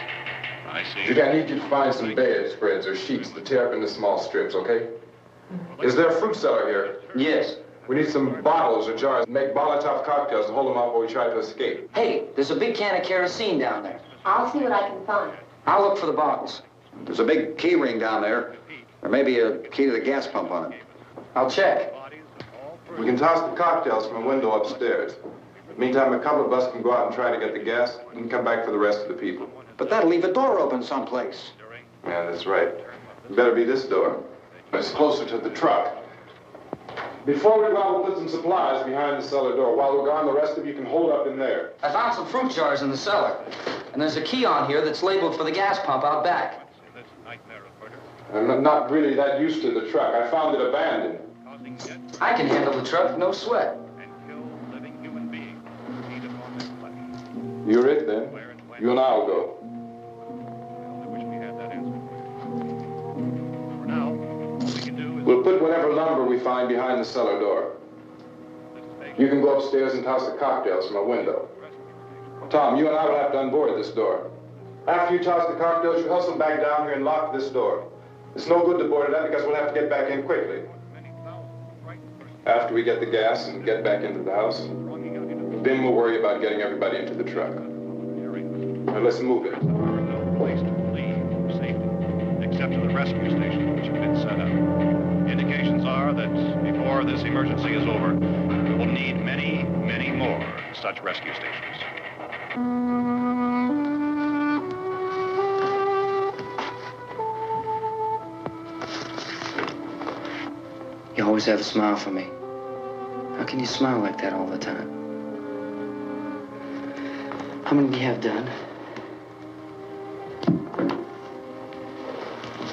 I see. Judy, I need you to find some bedspreads or sheets to tear up into small strips, okay? Is there a fruit cellar here? Yes. We need some bottles or jars to make Molotov cocktails to hold them out while we try to escape. Hey, there's a big can of kerosene down there. I'll see what I can find. I'll look for the bottles. There's a big key ring down there. There may be a key to the gas pump on it. I'll check. We can toss the cocktails from a window upstairs. Meantime, a couple of us can go out and try to get the gas and come back for the rest of the people. But that'll leave a door open someplace. Yeah, that's right. It better be this door. It's closer to the truck. Before we go out, we'll put some supplies behind the cellar door. While we're gone, the rest of you can hold up in there. I found some fruit jars in the cellar. And there's a key on here that's labeled for the gas pump out back. I'm not really that used to the truck. I found it abandoned. I can handle the truck, no sweat. You're it, then. You and I'll go. We'll put whatever lumber we find behind the cellar door. You can go upstairs and toss the cocktails from a window. Tom, you and I will have to unboard this door. After you toss the cocktails, you hustle back down here and lock this door. It's no good to board it up because we'll have to get back in quickly. After we get the gas and get back into the house, then we'll worry about getting everybody into the truck. Now let's move it. No place to leave safely, except to the rescue stations which have been set up. Indications are that before this emergency is over, we will need many, many more such rescue stations. You always have a smile for me. How can you smile like that all the time? How many do you have done?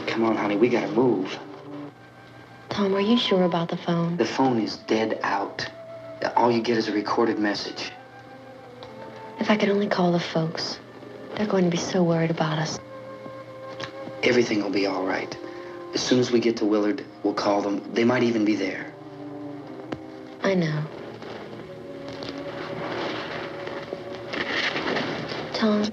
Come on, honey, we gotta move. Tom, are you sure about the phone? The phone is dead out. All you get is a recorded message. If I could only call the folks. They're going to be so worried about us. Everything will be all right. As soon as we get to Willard, we'll call them. They might even be there. I know. Tom?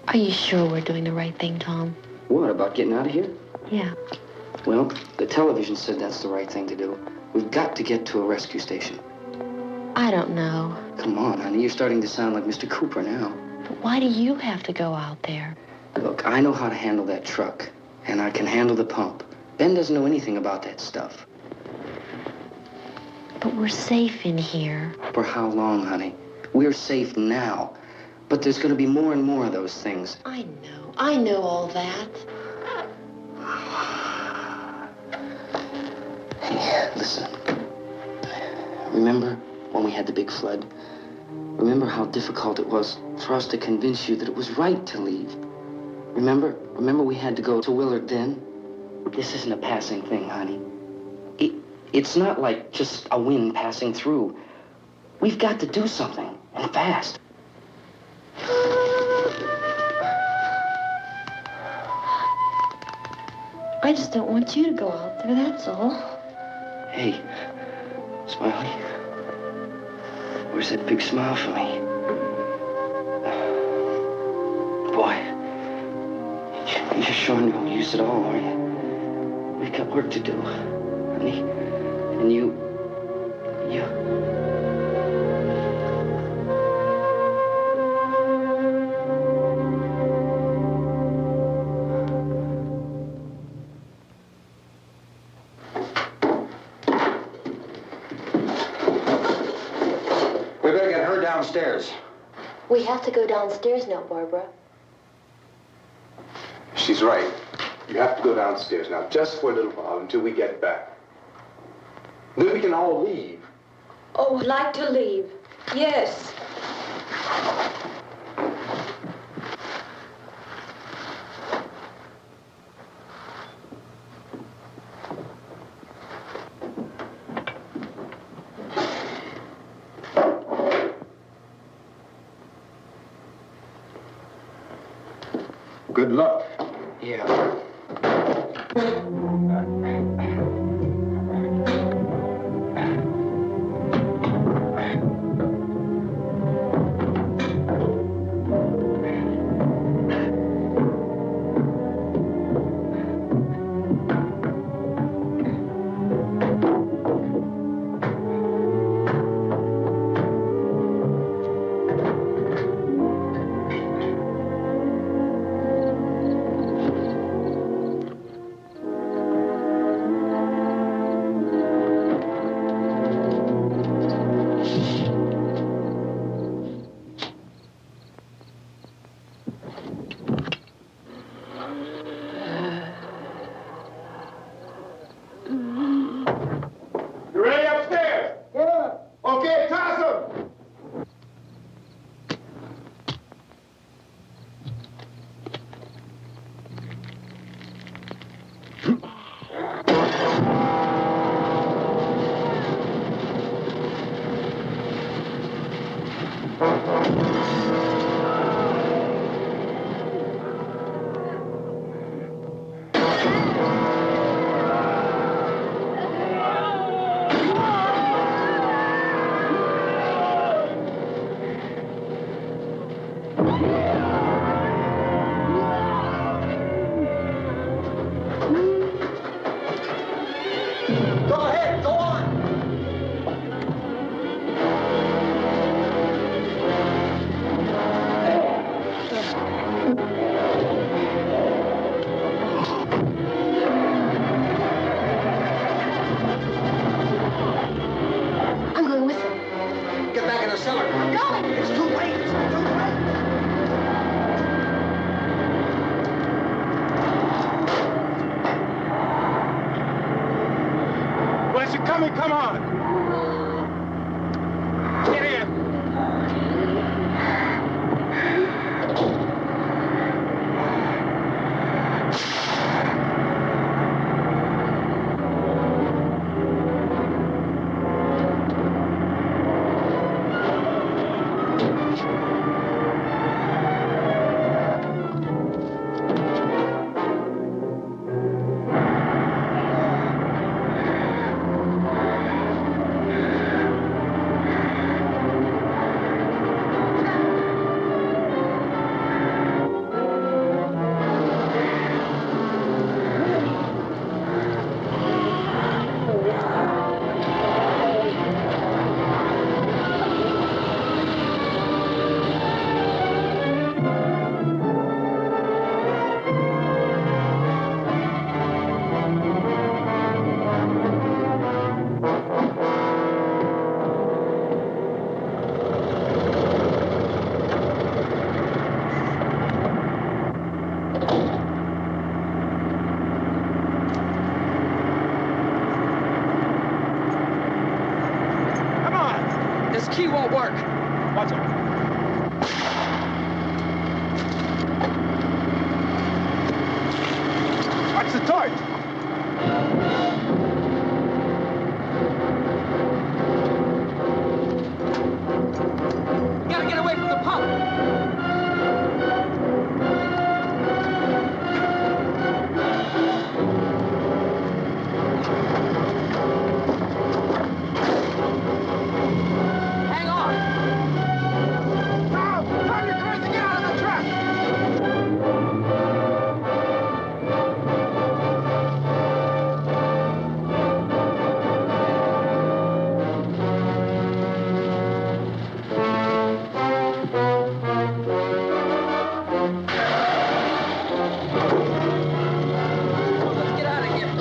Are you sure we're doing the right thing, Tom? What, about getting out of here? Yeah. Well, the television said that's the right thing to do. We've got to get to a rescue station. I don't know. Come on, honey. You're starting to sound like Mr. Cooper now. But why do you have to go out there? Look, I know how to handle that truck, and I can handle the pump. Ben doesn't know anything about that stuff. But we're safe in here. For how long, honey? We're safe now. But there's going to be more and more of those things. I know. I know all that. Hey, listen. Remember when we had the big flood? Remember how difficult it was for us to convince you that it was right to leave? Remember we had to go to Willard then? This isn't a passing thing, honey. It's not like just a wind passing through. We've got to do something, and fast. I just don't want you to go out there, that's all. Hey, Smiley. Where's that big smile for me? Boy, you're showing no use at all, are you? We've got work to do, honey. And you... We better get her downstairs. We have to go downstairs now, Barbara. She's right. You have to go downstairs now, just for a little while, until we get back. Then we can all leave. Oh, I'd like to leave. Yes. Good luck. Yeah. You ready upstairs? Yeah. Okay, toss 'em. Go ahead, go on. I'm going with them. Get back in the cellar. I'm going. It's too late. It's too late. Where's it coming? Come on. Get in. the torch! You gotta get away from the pump. Hang on. Now, turn your cars and get out of the truck. Let's get out of here.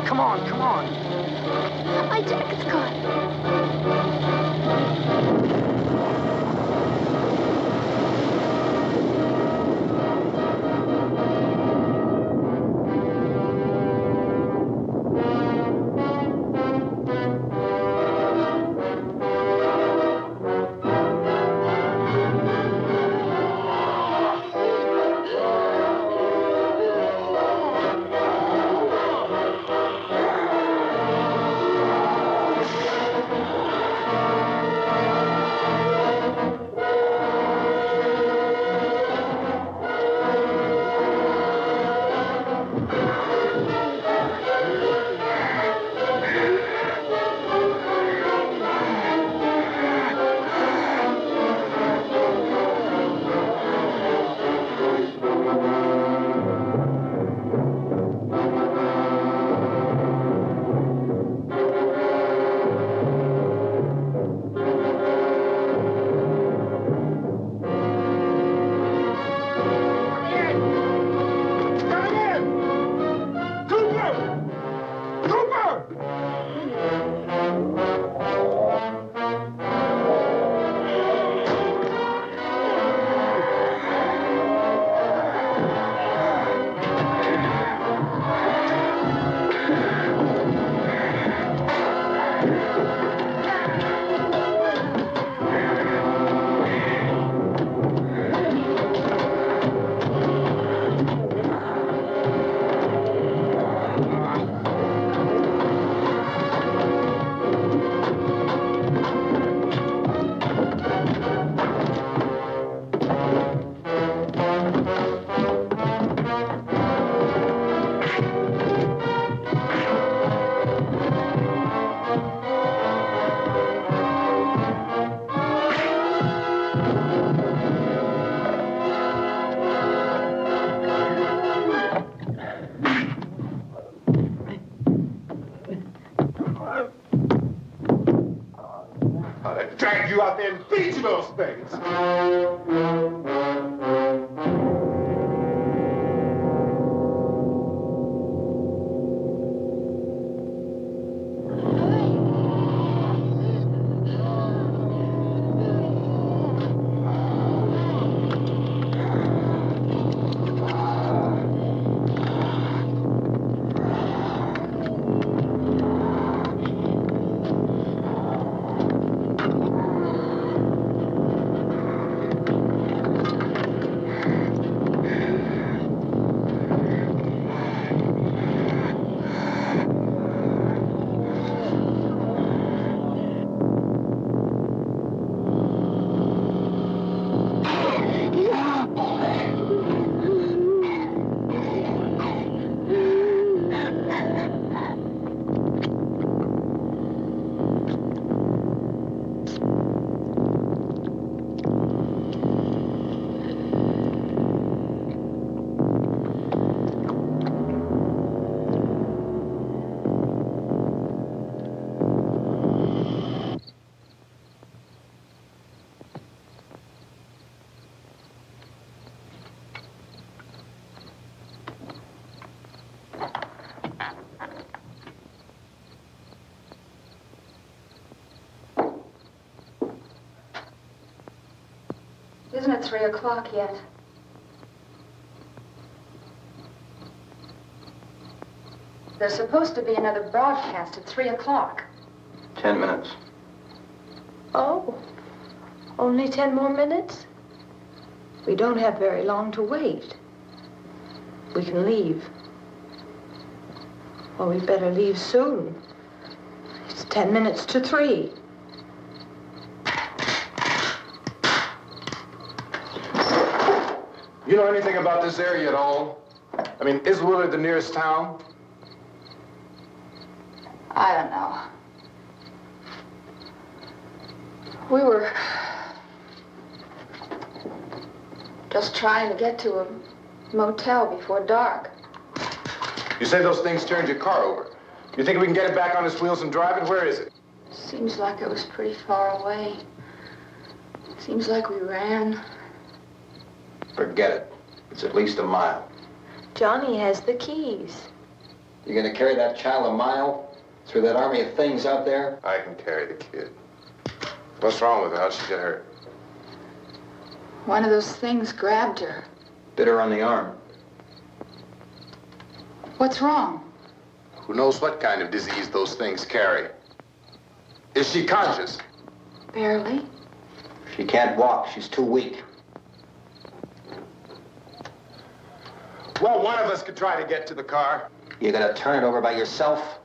Come on, come on. My jacket's caught. I'd drag you out there and beat you those things. Isn't it 3 o'clock yet? There's supposed to be another broadcast at 3 o'clock. 10 minutes. Oh, only 10 more minutes? We don't have very long to wait. we can leave. Well, we better leave soon. It's 10 minutes to 3. You know anything about this area at all? I mean, is Willard the nearest town? I don't know. We were just trying to get to a motel before dark. You say those things turned your car over. You think we can get it back on its wheels and drive it? Where is it? Seems like it was pretty far away. Seems like we ran. Forget it. It's at least a mile. Johnny has the keys. You gonna carry that child a mile through that army of things out there? I can carry the kid. What's wrong with her? How'd she get hurt? One of those things grabbed her. Bit her on the arm. What's wrong? Who knows what kind of disease those things carry? Is she conscious? Barely. She can't walk. She's too weak. Well, one of us could try to get to the car. You gonna turn it over by yourself?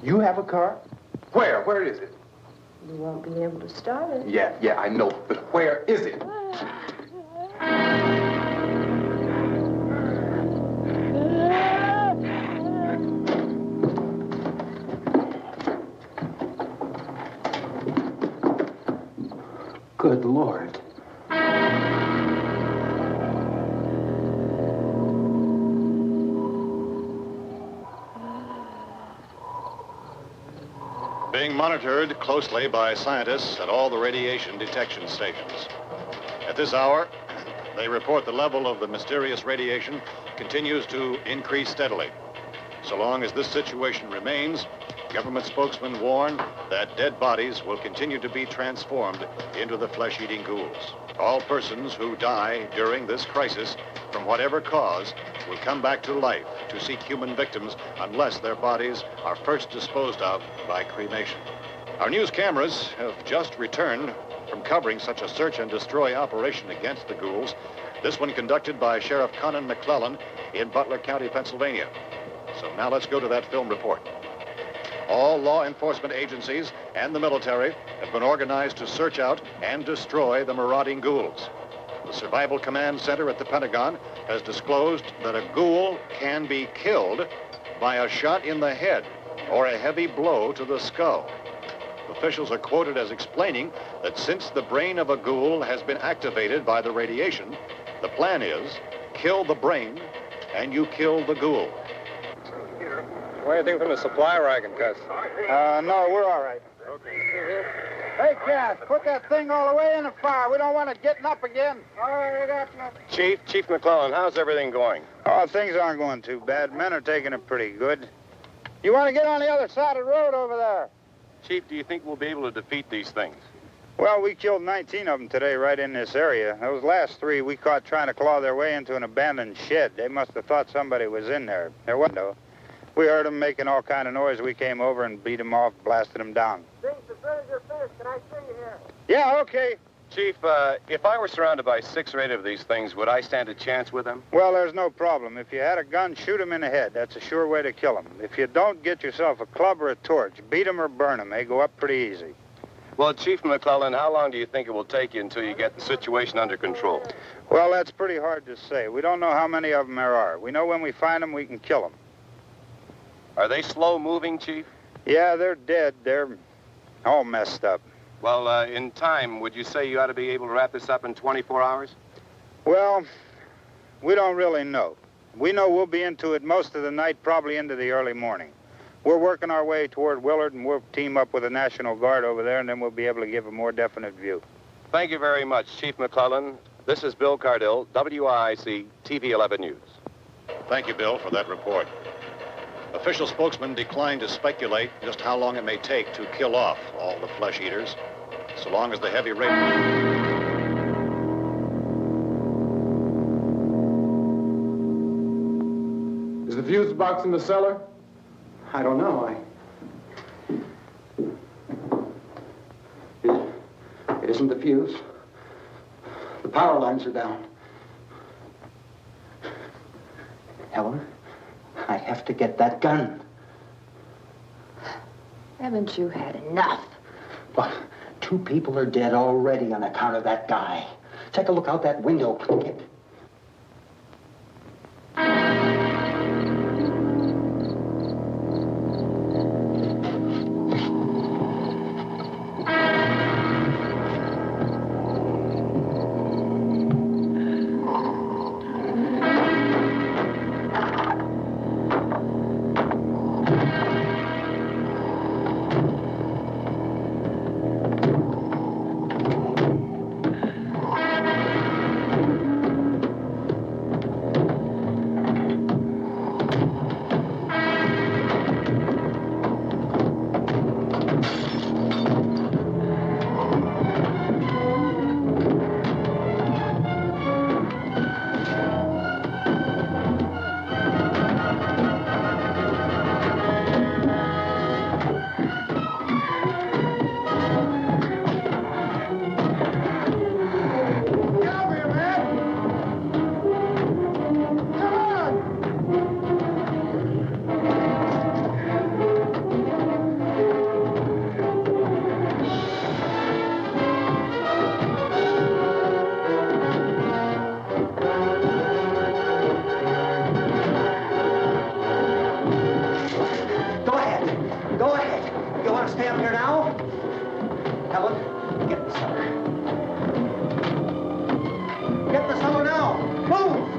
You have a car? Where? Where is it? You won't be able to start it. Yeah, I know. But where is it? Good Lord. Being monitored closely by scientists at all the radiation detection stations. At this hour, they report the level of the mysterious radiation continues to increase steadily. So long as this situation remains, government spokesmen warn that dead bodies will continue to be transformed into the flesh-eating ghouls. All persons who die during this crisis, from whatever cause, will come back to life to seek human victims unless their bodies are first disposed of by cremation. Our news cameras have just returned from covering such a search and destroy operation against the ghouls, this one conducted by Sheriff Conan McClellan in Butler County, Pennsylvania. So now let's go to that film report. All law enforcement agencies and the military have been organized to search out and destroy the marauding ghouls. The Survival Command Center at the Pentagon has disclosed that a ghoul can be killed by a shot in the head or a heavy blow to the skull. Officials are quoted as explaining that since the brain of a ghoul has been activated by the radiation, the plan is kill the brain and you kill the ghoul. What do you think from the supply wagon, Cuz? No, we're all right. Okay. Hey, Cass, put that thing all the way in the fire. We don't want it getting up again. All right, I got nothing. Chief McClellan, how's everything going? Oh, things aren't going too bad. Men are taking it pretty good. You want to get on the other side of the road over there? Chief, do you think we'll be able to defeat these things? Well, we killed 19 of them today right in this area. Those last 3 we caught trying to claw their way into an abandoned shed. They must have thought somebody was in there. There wasn't, though. We heard them making all kind of noise. We came over and beat them off, blasted them down. James, as soon as you're finished, can I see you here? Yeah, okay. Chief, if I were surrounded by 6 or 8 of these things, would I stand a chance with them? Well, there's no problem. If you had a gun, shoot them in the head. That's a sure way to kill them. If you don't, get yourself a club or a torch. Beat them or burn them. They go up pretty easy. Well, Chief McClellan, how long do you think it will take you until you get the situation under control? Well, that's pretty hard to say. We don't know how many of them there are. We know when we find them, we can kill them. Are they slow-moving, Chief? Yeah, they're dead. They're all messed up. Well, in time, would you say you ought to be able to wrap this up in 24 hours? Well, we don't really know. We know we'll be into it most of the night, probably into the early morning. We're working our way toward Willard, and we'll team up with the National Guard over there, and then we'll be able to give a more definite view. Thank you very much, Chief McClellan. This is Bill Cardill, WIC TV 11 News. Thank you, Bill, for that report. Official spokesman declined to speculate just how long it may take to kill off all the flesh eaters, so long as the heavy rain... Is the fuse box in the cellar? I don't know. It isn't the fuse. The power lines are down. Helen, I have to get that gun. Haven't you had enough? But 2 people are dead already on account of that guy. Take a look out that window. Get... Go ahead. You want to stay up here now? Helen, get the cellar. Get the cellar now. Move!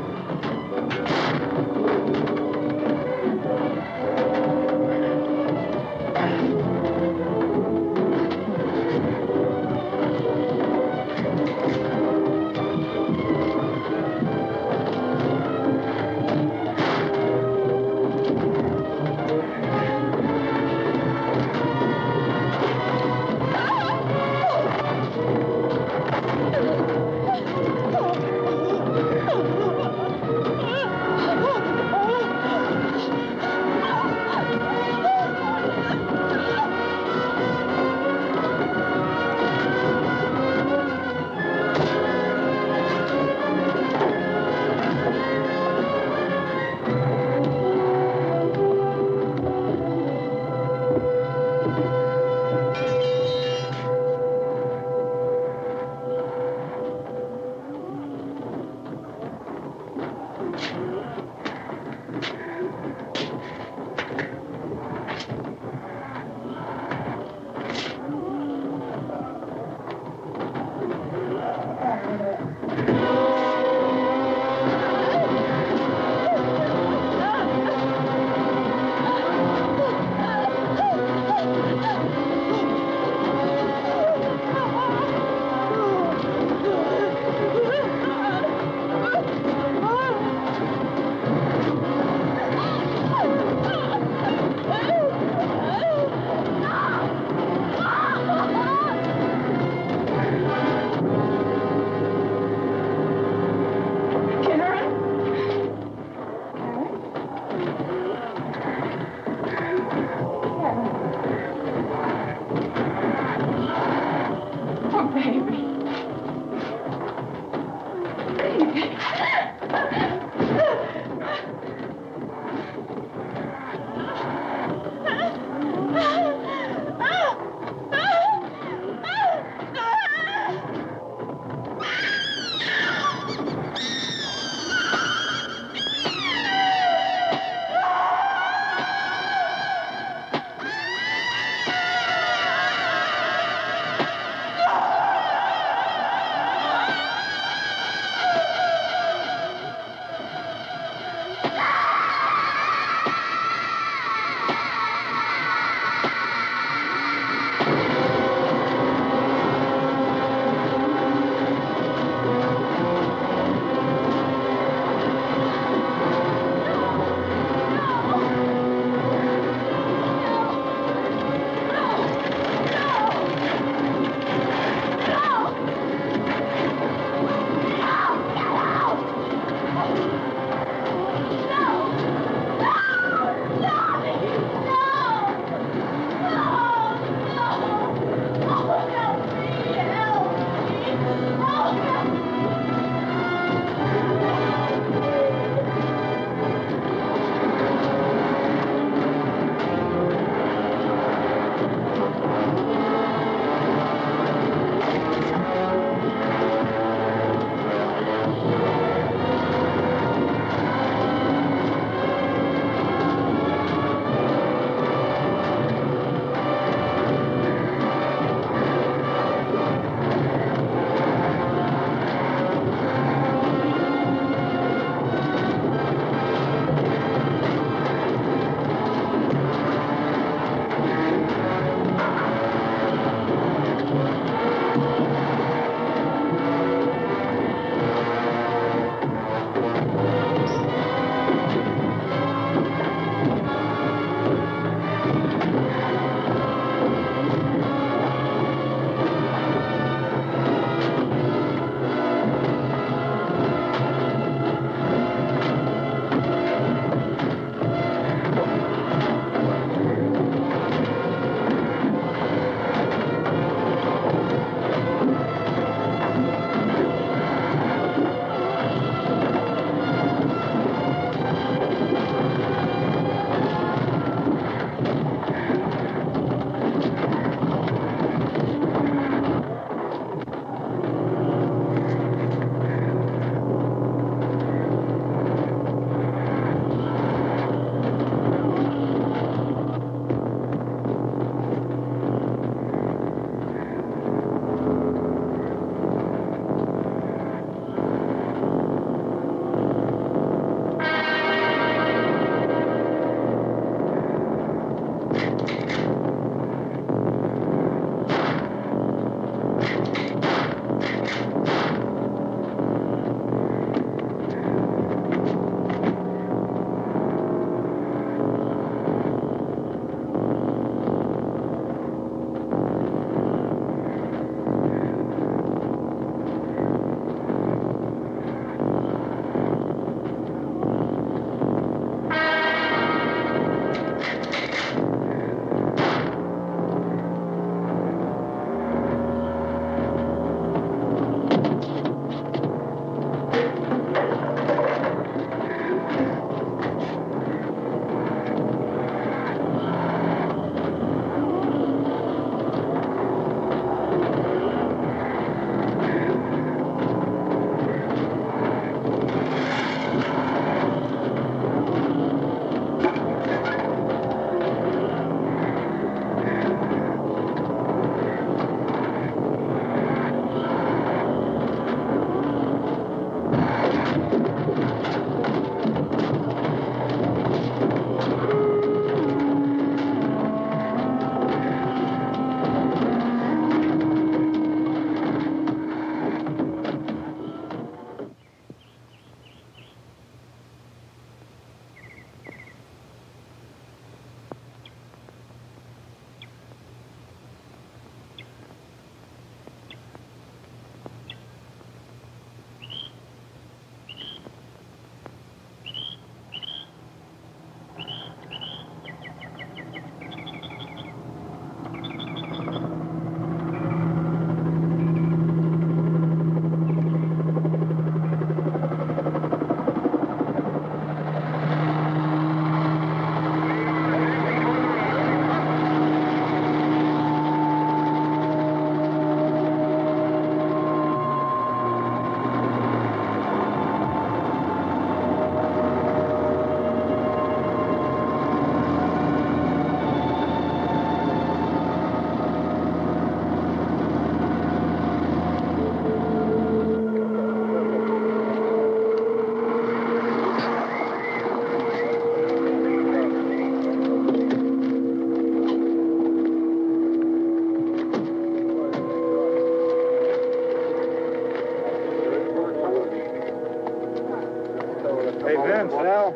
Hey, Vince, Al,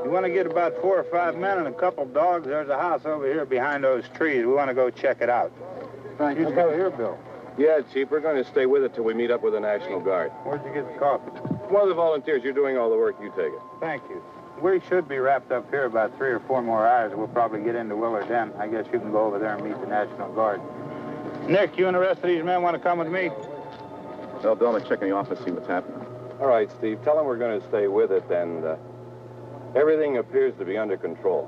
you want to get about 4 or 5 men and a couple dogs? There's a house over here behind those trees. We want to go check it out. Thank you. Go here, Bill. Yeah, Chief, we're going to stay with it till we meet up with the National Guard. Where'd you get the coffee? One of the volunteers, you're doing all the work, you take it. Thank you. We should be wrapped up here about 3 or 4 more hours. We'll probably get into Willard then. I guess you can go over there and meet the National Guard. Nick, you and the rest of these men want to come with me? Well, Bill, let's check in the office, see what's happening. All right, Steve, tell them we're going to stay with it, and everything appears to be under control.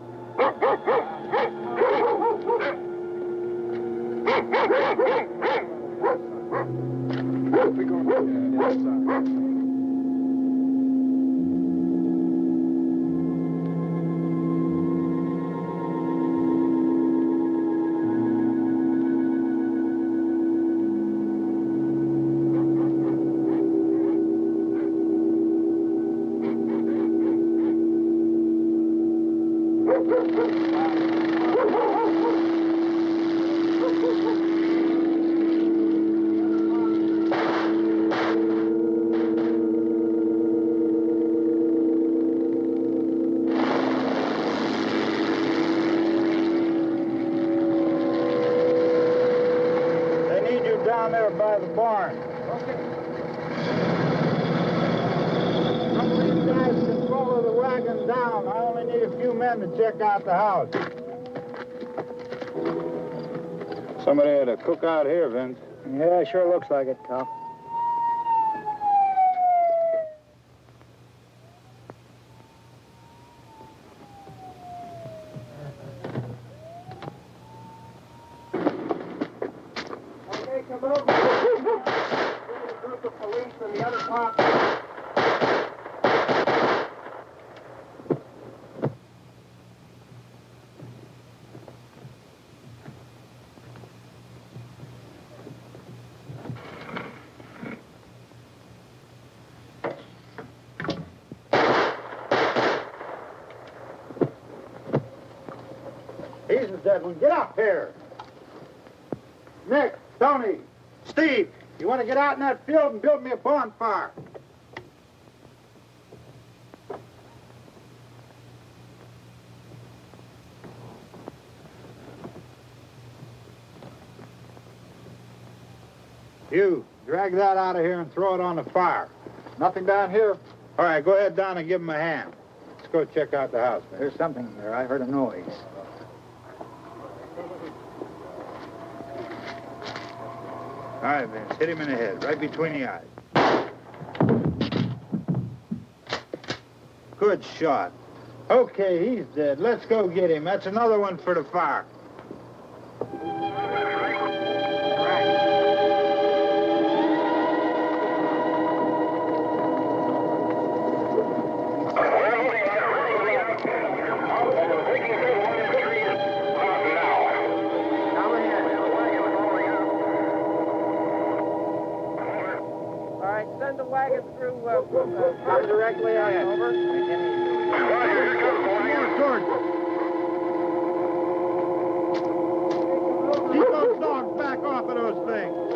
Down there by the barn. Okay. Some of these guys can follow the wagon down. I only need a few men to check out the house. Somebody had a cookout here, Vince. Yeah, sure looks like it, Cal. Come over. There's a group of police in the other part. He's the dead one. Get up here. Nick, Tony, Steve, you want to get out in that field and build me a bonfire? You, drag that out of here and throw it on the fire. Nothing down here. All right, go ahead down and give him a hand. Let's go check out the house. There's something there. I heard a noise. All right, Vince, hit him in the head, right between the eyes. Good shot. Okay, he's dead. Let's go get him. That's another one for the fire. Send the wagon through, come directly on over. Keep those dogs back off of those things.